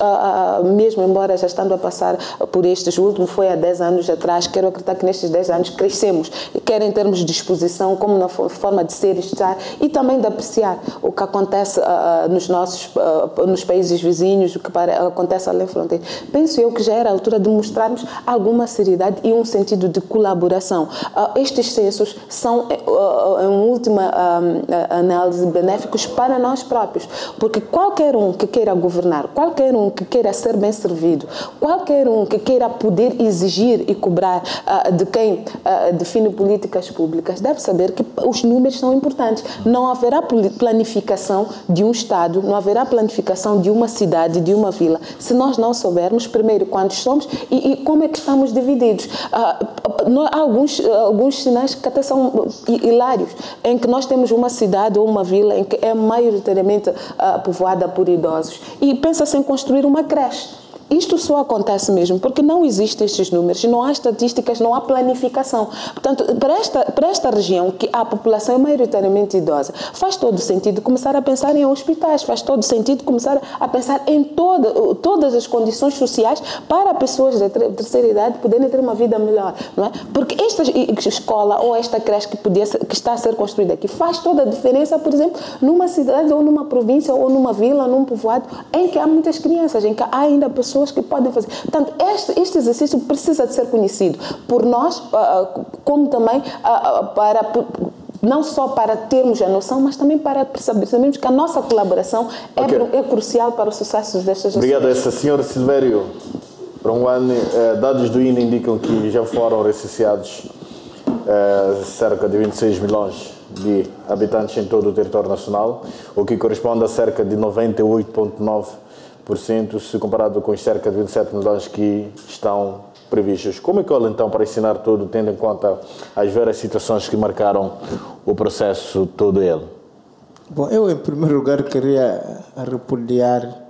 mesmo embora já estando a passar por estes, o último foi há 10 anos atrás, quero acreditar que nestes 10 anos crescemos, quer em termos de exposição, como na forma de ser e estar, e também de apreciar o que acontece nos países vizinhos, o que acontece além fronteira. Penso eu que já era a altura de mostrarmos alguma seriedade e um sentido de colaboração. Estes censos são, em última análise, benéficos para nós próprios, porque qualquer um que queira governar, qualquer um que queira ser bem servido, qualquer um que queira poder exigir e cobrar de quem define políticas públicas, deve saber que os números são importantes. Não haverá planificação de um Estado, não haverá planificação de uma cidade, de uma vila, se nós não soubermos, primeiro, quantos somos e como é que estamos divididos. Há alguns sinais que até são hilários, em que nós temos uma cidade ou uma vila em que é maioritariamente povoada por idosos e pensa-se em construir uma creche. Isto só acontece mesmo porque não existem estes números, não há estatísticas, não há planificação. Portanto, para esta região, que a população é maioritariamente idosa, faz todo sentido começar a pensar em hospitais, faz todo sentido começar a pensar em todas as condições sociais para pessoas de terceira idade poderem ter uma vida melhor, não é? Porque esta escola ou esta creche que está a ser construída aqui faz toda a diferença, por exemplo, numa cidade ou numa província ou numa vila, num povoado, em que há muitas crianças, em que há ainda pessoas que podem fazer. Portanto, este exercício precisa de ser conhecido por nós, como também não só para termos a noção, mas também para percebermos que a nossa colaboração é crucial para o sucesso destas ações. Obrigado a essa senhora Silvério. Para um ano, dados do INE indicam que já foram recenseados cerca de 26 milhões de habitantes em todo o território nacional, o que corresponde a cerca de 98,9%, se comparado com os cerca de 27 milhões que estão previstos. Como é que olha então para ensinar tudo, tendo em conta as várias situações que marcaram o processo todo ele? Bom, eu em primeiro lugar queria repudiar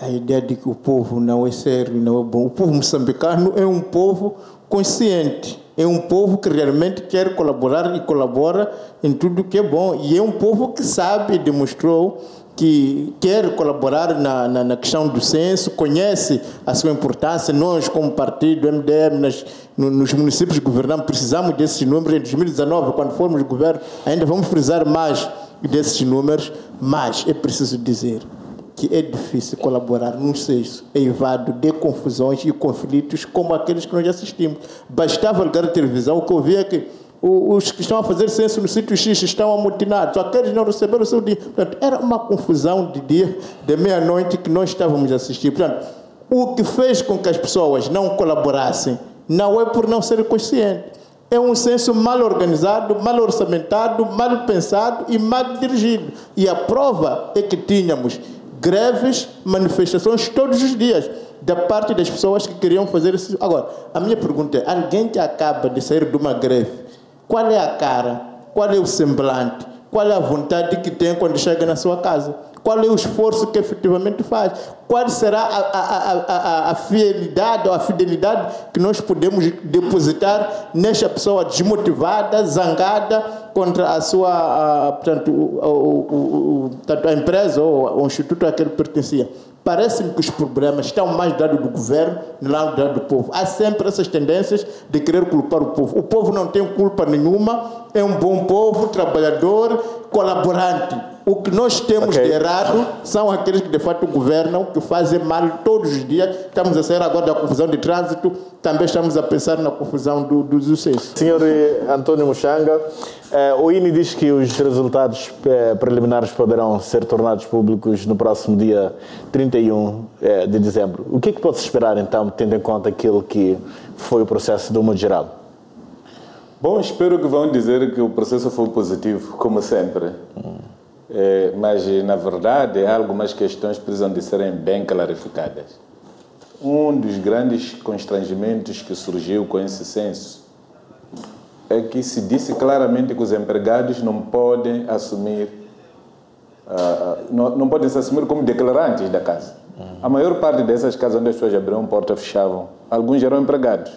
a ideia de que o povo não é sério, não é bom. O povo moçambicano é um povo consciente, é um povo que realmente quer colaborar e colabora em tudo que é bom. E é um povo que sabe e demonstrou que quer colaborar na questão do censo, conhece a sua importância. Nós, como partido MDM, nos municípios que governamos, precisamos desses números. Em 2019, quando formos governo, ainda vamos precisar mais desses números, mas é preciso dizer que é difícil colaborar num censo eivado de confusões e conflitos como aqueles que nós assistimos. Bastava ligar a televisão, o que eu via que os que estão a fazer censo no sítio X estão amotinados, aqueles não receberam o seu dia. Portanto, era uma confusão de dia, de meia-noite, que nós estávamos a assistir. Portanto, o que fez com que as pessoas não colaborassem não é por não ser consciente. É um censo mal organizado, mal orçamentado, mal pensado e mal dirigido. E a prova é que tínhamos greves, manifestações todos os dias, da parte das pessoas que queriam fazer isso. Agora, a minha pergunta é, alguém que acaba de sair de uma greve, qual é a cara, qual é o semblante, qual é a vontade que tem quando chega na sua casa? Qual é o esforço que efetivamente faz? Qual será a fidelidade ou a fidelidade que nós podemos depositar nesta pessoa desmotivada, zangada contra a sua, portanto, a empresa ou o instituto a que ele pertencia? Parece-me que os problemas estão mais do lado do governo, do lado do povo. Há sempre essas tendências de querer culpar o povo. O povo não tem culpa nenhuma, é um bom povo, trabalhador, colaborante. O que nós temos de errado são aqueles que de fato governam, que fazem mal todos os dias. Estamos a sair agora da confusão de trânsito, também estamos a pensar na confusão dos sucessos. Senhor Antônio Muxanga, o INE diz que os resultados preliminares poderão ser tornados públicos no próximo dia 31 de dezembro. O que é que pode-se esperar, então, tendo em conta aquilo que foi o processo do modo geral? Bom, espero que vão dizer que o processo foi positivo, como sempre. Mas, na verdade, algumas questões precisam de serem bem clarificadas. Um dos grandes constrangimentos que surgiu com esse censo é que se disse claramente que os empregados não podem assumir, não podem se assumir como declarantes da casa. A maior parte dessas casas onde as pessoas abriam porta fechavam, alguns eram empregados.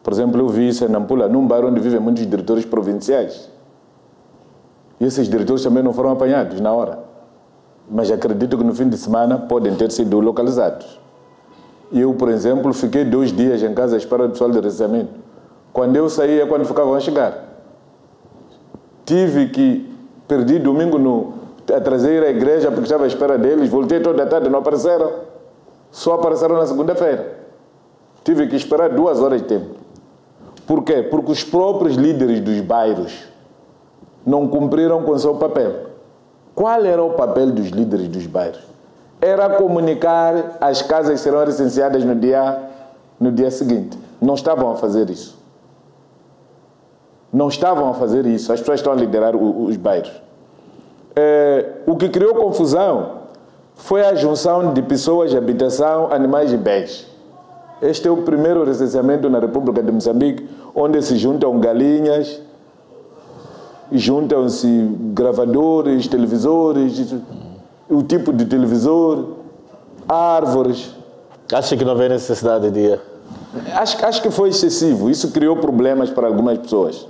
Por exemplo, eu vi isso em Nampula, num bairro onde vivem muitos diretores provinciais. E esses diretores também não foram apanhados na hora. Mas acredito que no fim de semana podem ter sido localizados. Eu, por exemplo, fiquei 2 dias em casa à espera do pessoal de recenseamento. Quando eu saía é quando ficavam a chegar. Perdi domingo a trazer à igreja porque estava à espera deles, voltei toda a tarde, não apareceram. Só apareceram na segunda-feira. Tive que esperar 2 horas de tempo. Por quê? Porque os próprios líderes dos bairros não cumpriram com o seu papel. Qual era o papel dos líderes dos bairros? Era comunicar as casas serão recenseadas no dia seguinte. Não estavam a fazer isso. Não estavam a fazer isso. As pessoas estão a liderar os bairros. O que criou confusão foi a junção de pessoas de habitação, animais e bens. Este é o primeiro recenseamento na República de Moçambique, onde se juntam galinhas, juntam-se gravadores, televisores, o tipo de televisor, árvores. Acha que não havia necessidade de... Acho que foi excessivo. Isso criou problemas para algumas pessoas.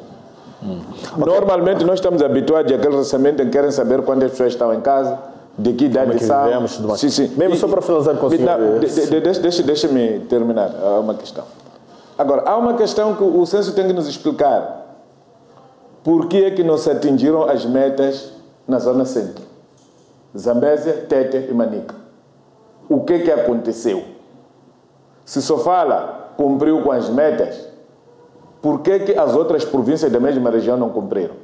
Normalmente nós estamos habituados àquele recenseamento em que querem saber quantas pessoas estão em casa, de que idade são. Sim. Mesmo só para finalizar com o senhor... Deixa-me terminar. Há uma questão. Agora, há uma questão que o censo tem que nos explicar. Por que é que não se atingiram as metas na zona centro? Zambésia, Tete e Manica. O que é que aconteceu? Se Sofala cumpriu com as metas, por que é que as outras províncias da mesma região não cumpriram?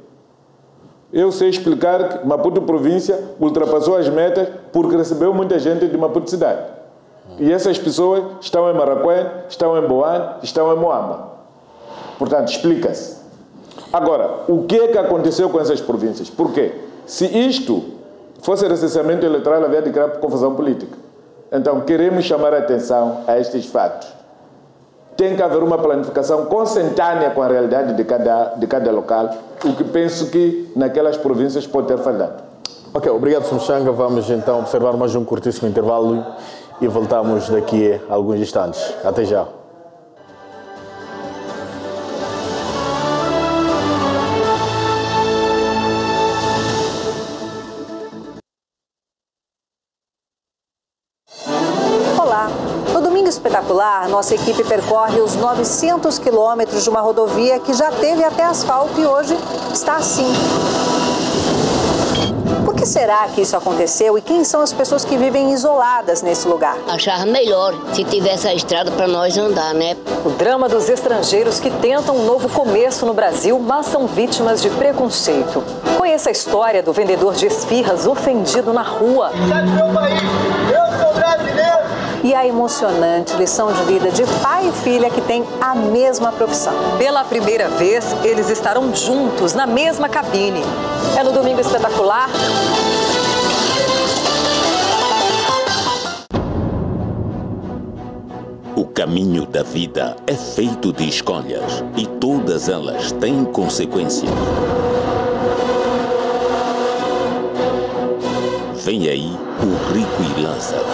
Eu sei explicar que Maputo província ultrapassou as metas porque recebeu muita gente de Maputo cidade. E essas pessoas estão em Maracuã, estão em Boane, estão em Moamba. Portanto, explica-se. Agora, o que é que aconteceu com essas províncias? Por quê? Se isto fosse recenseamento eleitoral, havia de criar confusão política. Então, queremos chamar a atenção a estes fatos. Tem que haver uma planificação consentânea com a realidade de cada local, o que penso que naquelas províncias pode ter falhado. Ok, obrigado, Sr. Muxanga. Vamos então observar mais um curtíssimo intervalo e voltamos daqui a alguns instantes. Até já. Espetacular, nossa equipe percorre os 900 quilômetros de uma rodovia que já teve até asfalto e hoje está assim. Por que será que isso aconteceu e quem são as pessoas que vivem isoladas nesse lugar? Achava melhor se tivesse a estrada para nós andar, né? O drama dos estrangeiros que tentam um novo começo no Brasil, mas são vítimas de preconceito. Conheça a história do vendedor de esfirras ofendido na rua. Sai do meu país, eu sou brasileiro! E a emocionante lição de vida de pai e filha que têm a mesma profissão. Pela primeira vez, eles estarão juntos na mesma cabine. É no Domingo Espetacular. O caminho da vida é feito de escolhas e todas elas têm consequências. Vem aí o Rico e Lázaro.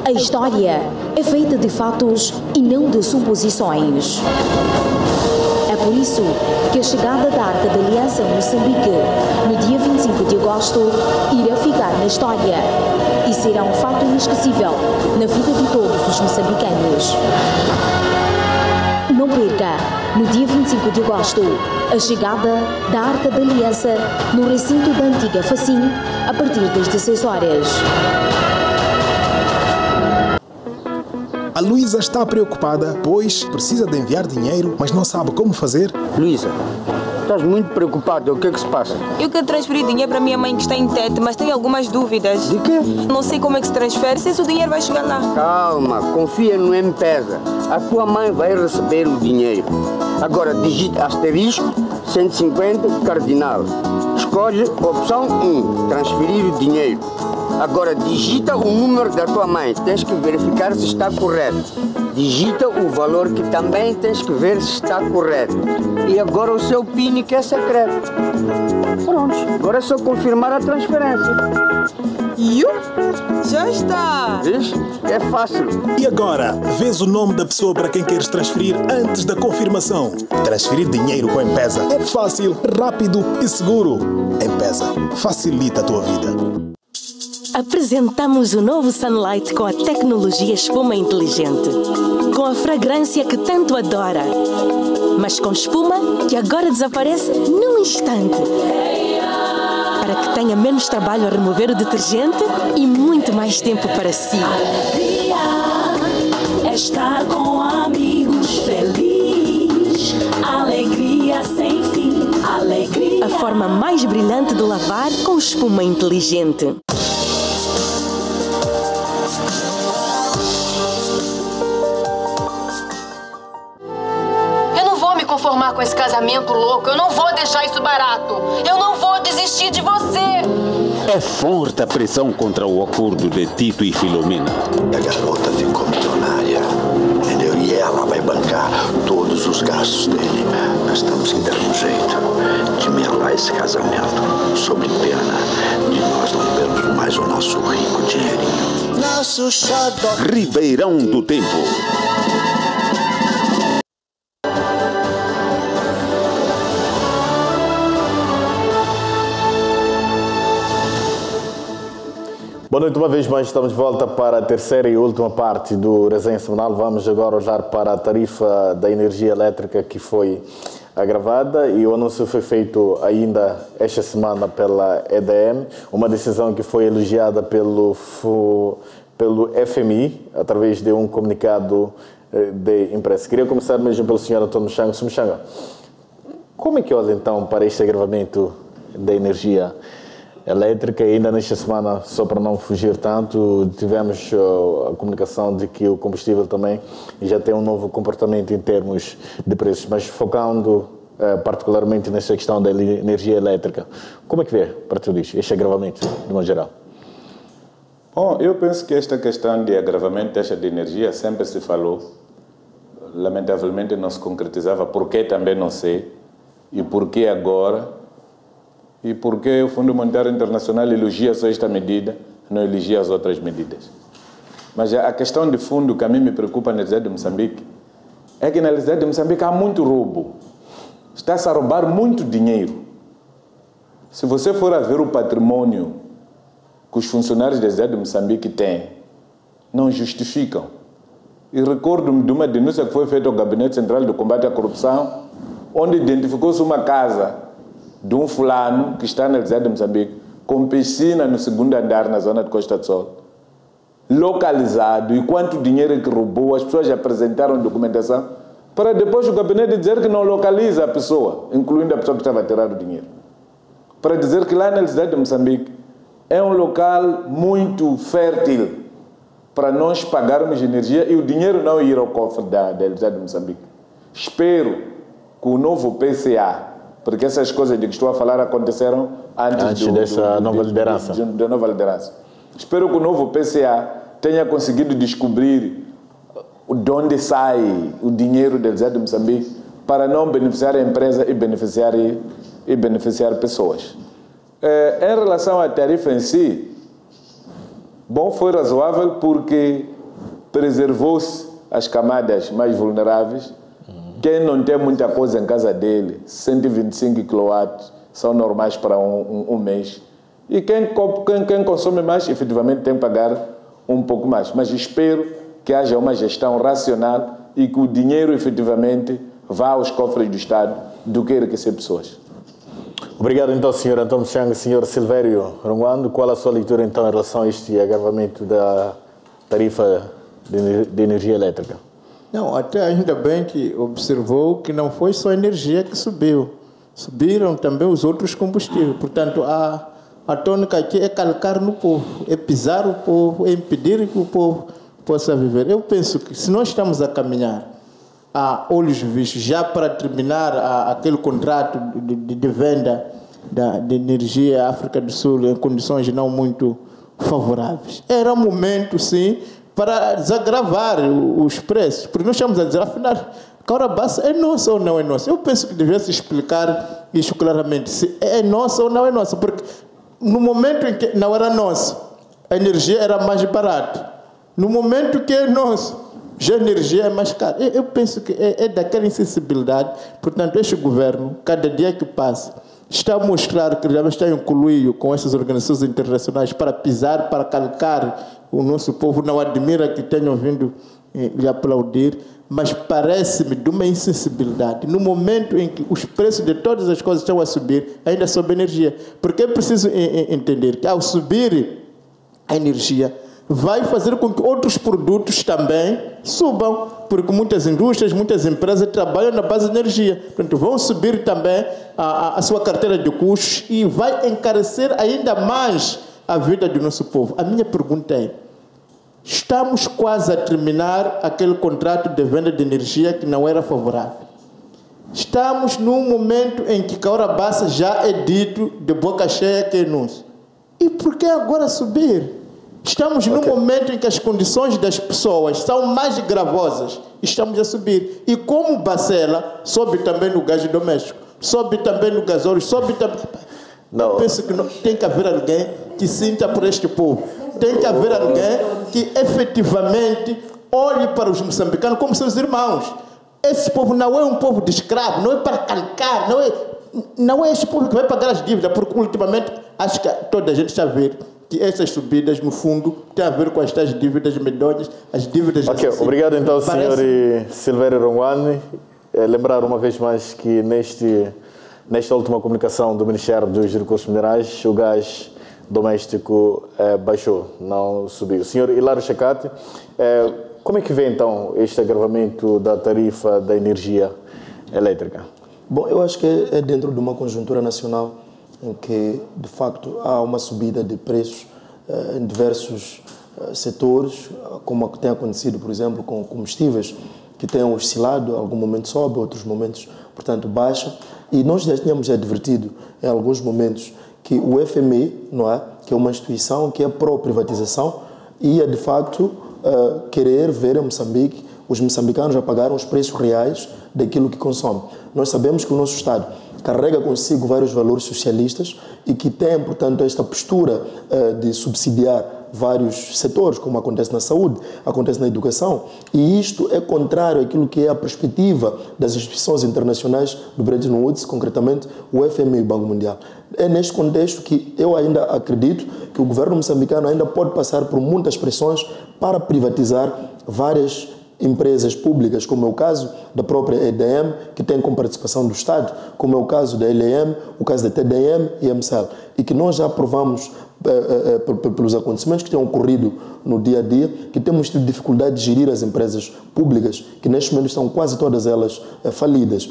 A história é feita de fatos e não de suposições. É por isso que a chegada da Arca da Aliança em Moçambique, no dia 25 de agosto, irá ficar na história e será um fato inesquecível na vida de todos os moçambicanos. Não perca, no dia 25 de agosto, a chegada da Arca da Aliança no recinto da antiga Facim, a partir das 16 horas. A Luísa está preocupada, pois precisa de enviar dinheiro, mas não sabe como fazer. Luísa, estás muito preocupada. O que é que se passa? Eu quero transferir dinheiro para minha mãe que está em Tete, mas tenho algumas dúvidas. De quê? Não sei como é que se transfere, se o dinheiro vai chegar lá. Calma, confia no M-Pesa. A tua mãe vai receber o dinheiro. Agora digite asterisco 150 cardinal. Escolhe opção 1, transferir o dinheiro. Agora digita o número da tua mãe, tens que verificar se está correto. Digita o valor que também tens que ver se está correto. E agora o seu PIN que é secreto. Pronto, agora é só confirmar a transferência. Já está! Vês? É fácil. E agora, vês o nome da pessoa para quem queres transferir antes da confirmação. Transferir dinheiro com M-Pesa é fácil, rápido e seguro. M-Pesa facilita a tua vida. Apresentamos o novo Sunlight com a tecnologia espuma inteligente. Com a fragrância que tanto adora. Mas com espuma que agora desaparece num instante. Para que tenha menos trabalho a remover o detergente e muito mais tempo para si. Alegria é estar com amigos felizes. Alegria sem fim. Alegria. A forma mais brilhante de lavar com espuma inteligente. Conformar com esse casamento louco. Eu não vou deixar isso barato. Eu não vou desistir de você. É forte a pressão contra o acordo de Tito e Filomena. A garota ficou milionária, entendeu? E ela vai bancar todos os gastos dele. Nós estamos em dar um jeito de melar esse casamento, sob pena de nós não vermos mais o nosso rico dinheirinho. Nosso xodó. Ribeirão do Tempo. Boa noite, uma vez mais estamos de volta para a terceira e última parte do Resenha Semanal. Vamos agora olhar para a tarifa da energia elétrica que foi agravada e o anúncio foi feito ainda esta semana pela EDM, uma decisão que foi elogiada pelo FMI através de um comunicado de imprensa. Queria começar mesmo pelo Sr. Antônio Muxanga. Sr. Muxanga, como é que olha então para este agravamento da energia elétrica? Ainda nesta semana, só para não fugir tanto, tivemos a comunicação de que o combustível também já tem um novo comportamento em termos de preços, mas focando particularmente nessa questão da energia elétrica, como é que vê para tudo isto, este agravamento, de modo geral? Bom, eu penso que esta questão de agravamento desta de energia sempre se falou, lamentavelmente não se concretizava, porque também não sei, e porque agora. E por que o Fundo Monetário Internacional elogia só esta medida, não elogia as outras medidas? Mas a questão de fundo que a mim me preocupa na cidade de Moçambique é que na cidade de Moçambique há muito roubo. Está-se a roubar muito dinheiro. Se você for a ver o patrimônio que os funcionários da cidade de Moçambique têm, não justificam. E recordo-me de uma denúncia que foi feita ao Gabinete Central de Combate à Corrupção, onde identificou-se uma casa de um fulano que está na cidade de Moçambique, com piscina no segundo andar na zona de Costa do Sol, localizado, e quanto dinheiro que roubou, as pessoas apresentaram documentação, para depois o gabinete dizer que não localiza a pessoa, incluindo a pessoa que estava a tirar o dinheiro. Para dizer que lá na cidade de Moçambique é um local muito fértil para nós pagarmos energia e o dinheiro não ir ao cofre da cidade de Moçambique. Espero que o novo PCA, porque essas coisas de que estou a falar aconteceram antes dessa nova liderança. Da nova liderança. Espero que o novo PCA tenha conseguido descobrir de onde sai o dinheiro da cidade de Moçambique para não beneficiar a empresa e beneficiar pessoas. Em relação à tarifa em si, bom, foi razoável porque preservou-se as camadas mais vulneráveis. Quem não tem muita coisa em casa dele, 125 kW são normais para um mês. E quem consome mais, efetivamente, tem que pagar um pouco mais. Mas espero que haja uma gestão racional e que o dinheiro, efetivamente, vá aos cofres do Estado do que enriquecer pessoas. Obrigado, então, Sr. Antônio Muxanga. Sr. Silvério Ronguando, qual a sua leitura, então, em relação a este agravamento da tarifa de energia elétrica? Não, até ainda bem que observou que não foi só a energia que subiu. Subiram também os outros combustíveis. Portanto, a tônica aqui é calcar no povo, é pisar o povo, é impedir que o povo possa viver. Eu penso que se nós estamos a caminhar a olhos vistos, já para terminar aquele contrato de venda de energia à África do Sul em condições não muito favoráveis, era momento, sim, para desagravar os preços, porque nós estamos a dizer, afinal, Caurabaça é nossa ou não é nossa? Eu penso que devia se explicar isso claramente, se é nossa ou não é nossa, porque no momento em que não era nossa, a energia era mais barata. No momento que é nosso, já a energia é mais cara. Eu penso que é daquela insensibilidade. Portanto, este governo, cada dia que passa, está a mostrar que realmente está em conluio com essas organizações internacionais para pisar, para calcar o nosso povo. Não admira que tenham vindo lhe aplaudir, mas parece-me de uma insensibilidade. No momento em que os preços de todas as coisas estão a subir, ainda sobe a energia. Porque é preciso entender que ao subir a energia, vai fazer com que outros produtos também subam, porque muitas indústrias, muitas empresas trabalham na base de energia. Portanto, vão subir também a sua carteira de custos e vai encarecer ainda mais a vida do nosso povo. A minha pergunta é, estamos quase a terminar aquele contrato de venda de energia que não era favorável. Estamos num momento em que Caurabaça já é dito de boca cheia que é nosso. E por que agora subir? Estamos num momento em que as condições das pessoas são mais gravosas. Estamos a subir. E como Bacela, sobe também no gás doméstico, sobe também no gasóleo, sobe também... Não. Eu penso que tem que haver alguém que sinta por este povo. Tem que haver alguém que efetivamente olhe para os moçambicanos como seus irmãos. Esse povo não é um povo de escravo, não é para calcar, não é este povo que vai pagar as dívidas, porque ultimamente acho que toda a gente está a ver que essas subidas, no fundo, têm a ver com as tais dívidas medonhas, as dívidas... Ok, obrigado então, Sr. Silvério Ronguando. Lembrar uma vez mais que nesta última comunicação do Ministério dos Recursos Minerais, o gás doméstico baixou, não subiu. Sr. Hilário Chacate, como é que vê então este agravamento da tarifa da energia elétrica? Bom, eu acho que é dentro de uma conjuntura nacional em que, de facto, há uma subida de preços em diversos setores, como tem acontecido, por exemplo, com combustíveis, que têm oscilado, algum momento sobe, outros momentos, portanto, baixa. E nós já tínhamos advertido, em alguns momentos, que o FMI, não é, que é uma instituição que é pró-privatização, ia, de facto, querer ver em Moçambique os moçambicanos a pagar os preços reais daquilo que consomem. Nós sabemos que o nosso Estado carrega consigo vários valores socialistas e que tem, portanto, esta postura de subsidiar vários setores, como acontece na saúde, acontece na educação, e isto é contrário àquilo que é a perspectiva das instituições internacionais do Bretton Woods, concretamente o FMI e o Banco Mundial. É neste contexto que eu ainda acredito que o governo moçambicano ainda pode passar por muitas pressões para privatizar várias empresas públicas, como é o caso da própria EDM, que tem com participação do Estado, como é o caso da LM, o caso da TDM e MCL, e que nós já provamos pelos acontecimentos que têm ocorrido no dia a dia, que temos tido dificuldade de gerir as empresas públicas, que neste momento estão quase todas elas falidas.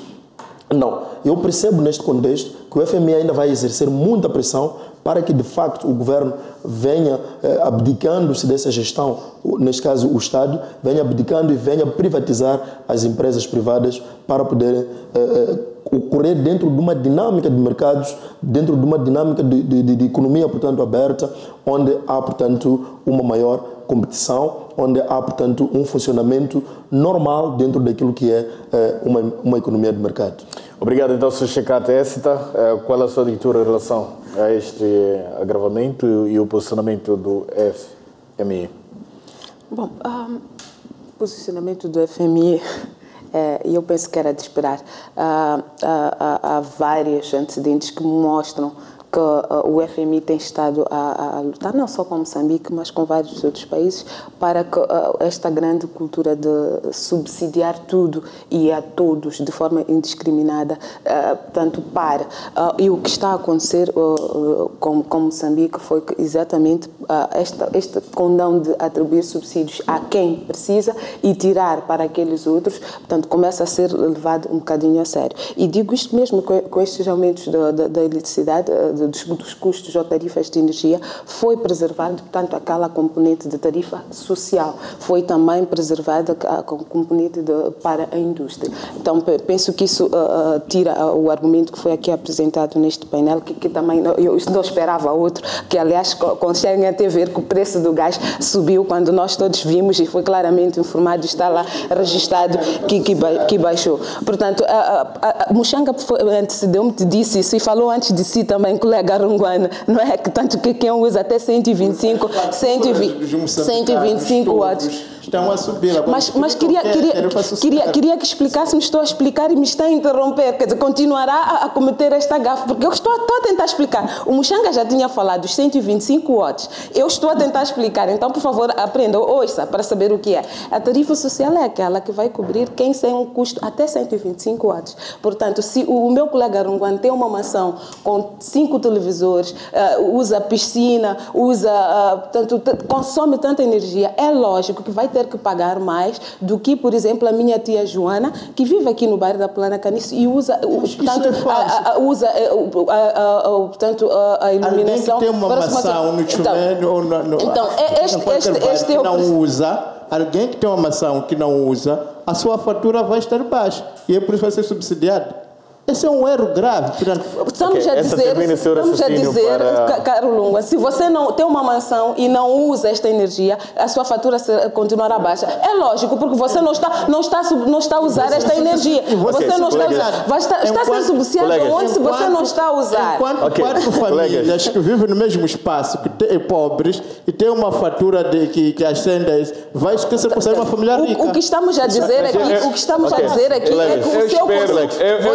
Não, eu percebo neste contexto que o FMI ainda vai exercer muita pressão para que, de facto, o governo venha abdicando-se dessa gestão, neste caso o Estado, venha abdicando e venha privatizar as empresas privadas para poderem ocorrer dentro de uma dinâmica de mercados, dentro de uma dinâmica de economia, portanto, aberta, onde há, portanto, uma maior competição, onde há, portanto, um funcionamento normal dentro daquilo que é uma economia de mercado. Obrigado, então, Sr. Chacate Écita. Qual é a sua leitura em relação a este agravamento e o posicionamento do FMI? Bom, posicionamento do FMI, eu penso que era de esperar. Há vários antecedentes que mostram que o FMI tem estado a lutar, não só com Moçambique, mas com vários outros países, para que esta grande cultura de subsidiar tudo e a todos de forma indiscriminada, tanto para. E o que está a acontecer com Moçambique foi que exatamente este condão de atribuir subsídios a quem precisa e tirar para aqueles outros, portanto, começa a ser levado um bocadinho a sério. E digo isto mesmo com estes aumentos da eletricidade, dos custos ou tarifas de energia, foi preservado, portanto, aquela componente de tarifa social. Foi também preservada a componente para a indústria. Então, penso que isso tira o argumento que foi aqui apresentado neste painel, que também eu não esperava outro, que, aliás, conseguem até ver que o preço do gás subiu quando nós todos vimos e foi claramente informado, está lá registado que baixou. Portanto, Muchanga antecedeu-me, disse isso e falou antes de si também, colega Runguana, não é? Que tanto que quem usa até 125 watts. Estão a subir. Mas queria que explicássemos, estou a explicar e me está a interromper, quer dizer, continuará a cometer esta gafe, porque eu estou a tentar explicar. O Muchanga já tinha falado dos 125 watts, eu estou a tentar explicar, então, por favor, aprenda, ouça, para saber o que é. A tarifa social é aquela que vai cobrir quem tem um custo até 125 watts. Portanto, se o meu colega Runguana tem uma mansão com 5 televisores, usa piscina, portanto, consome tanta energia, é lógico que vai ter que pagar mais do que, por exemplo, a minha tia Joana, que vive aqui no bairro da Plana Caniço e usa a iluminação. Alguém que tem uma mansão no chuveiro ou no... Então, este não usa, alguém que tem uma mansão que não usa, a sua fatura vai estar baixa e é por isso vai ser subsidiado. Esse é um erro grave. Estamos a dizer, Caro Lunga, se você não tem uma mansão e não usa esta energia, a sua fatura continuará baixa. É lógico, porque você não está a usar esta energia. Você não está a usar. Está a ser subsidiado onde se você não está a usar. Enquanto 4 famílias que vivem no mesmo espaço, que têm pobres, e têm uma fatura que ascende a isso, vai esquecer por ser uma família rica. O que estamos a dizer aqui, é que o seu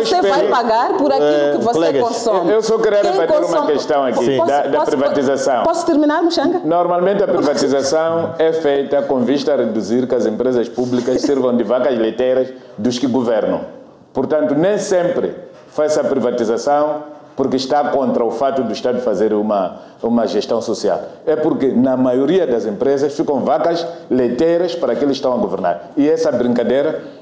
você vai pagar por aquilo que você consome. Eu só queria debater uma questão aqui da privatização. Posso terminar, Muchanga? Normalmente a privatização é feita com vista a reduzir que as empresas públicas sirvam de vacas leiteiras dos que governam. Portanto, nem sempre faz a privatização porque está contra o fato do Estado fazer uma gestão social. É porque, na maioria das empresas, ficam vacas leiteiras para aqueles que estão a governar. E essa brincadeira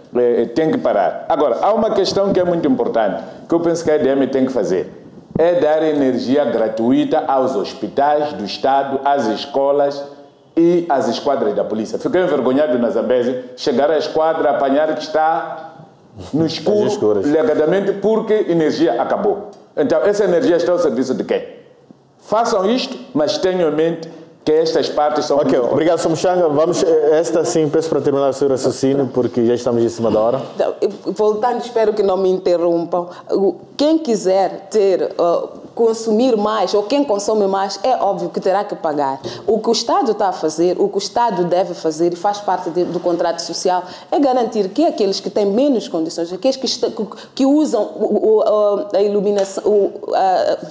tem que parar. Agora, há uma questão que é muito importante, que eu penso que a EDM tem que fazer. É dar energia gratuita aos hospitais do Estado, às escolas e às esquadras da polícia. Fiquei envergonhado na Zambésia, chegar à esquadra, apanhar que está no escuro, legadamente, porque energia acabou. Então, essa energia está ao serviço de quem? Façam isto, mas tenham em mente que estas partes são... Ok, obrigado, Sr. Muchanga. Vamos, esta sim, peço para terminar o seu raciocínio, porque já estamos em cima da hora. Voltando, espero que não me interrompam. Quem quiser consumir mais, ou quem consome mais, é óbvio que terá que pagar. O que o Estado está a fazer, o que o Estado deve fazer, e faz parte do contrato social, é garantir que aqueles que têm menos condições, aqueles que usam a iluminação,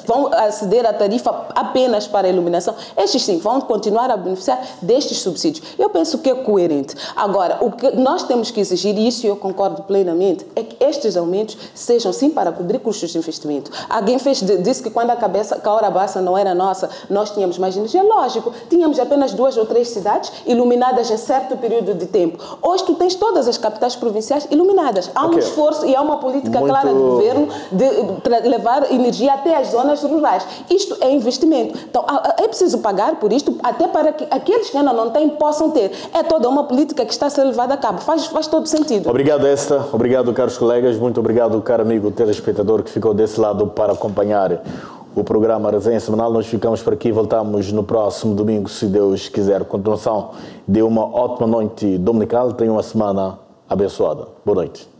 vão aceder à tarifa apenas para a iluminação, estes sim vão continuar a beneficiar destes subsídios. Eu penso que é coerente. Agora, o que nós temos que exigir, e isso eu concordo plenamente, é que estes aumentos sejam sim para cobrir custos de investimento. Alguém disse que quando a hora baixa não era nossa, nós tínhamos mais energia. Lógico, tínhamos apenas 2 ou 3 cidades iluminadas em certo período de tempo. Hoje tu tens todas as capitais provinciais iluminadas. Há um esforço e há uma política clara do governo de levar energia até as zonas rurais. Isto é investimento. Então, é preciso pagar por isto, até para que aqueles que ainda não têm possam ter. É toda uma política que está a ser levada a cabo. Faz todo sentido. Obrigado, Esta. Obrigado, caros colegas. Muito obrigado, caro amigo telespectador que ficou desse lado para acompanhar o programa Resenha Semanal. Nós ficamos por aqui, voltamos no próximo domingo, se Deus quiser. Continuação de uma ótima noite dominical. Tenha uma semana abençoada. Boa noite.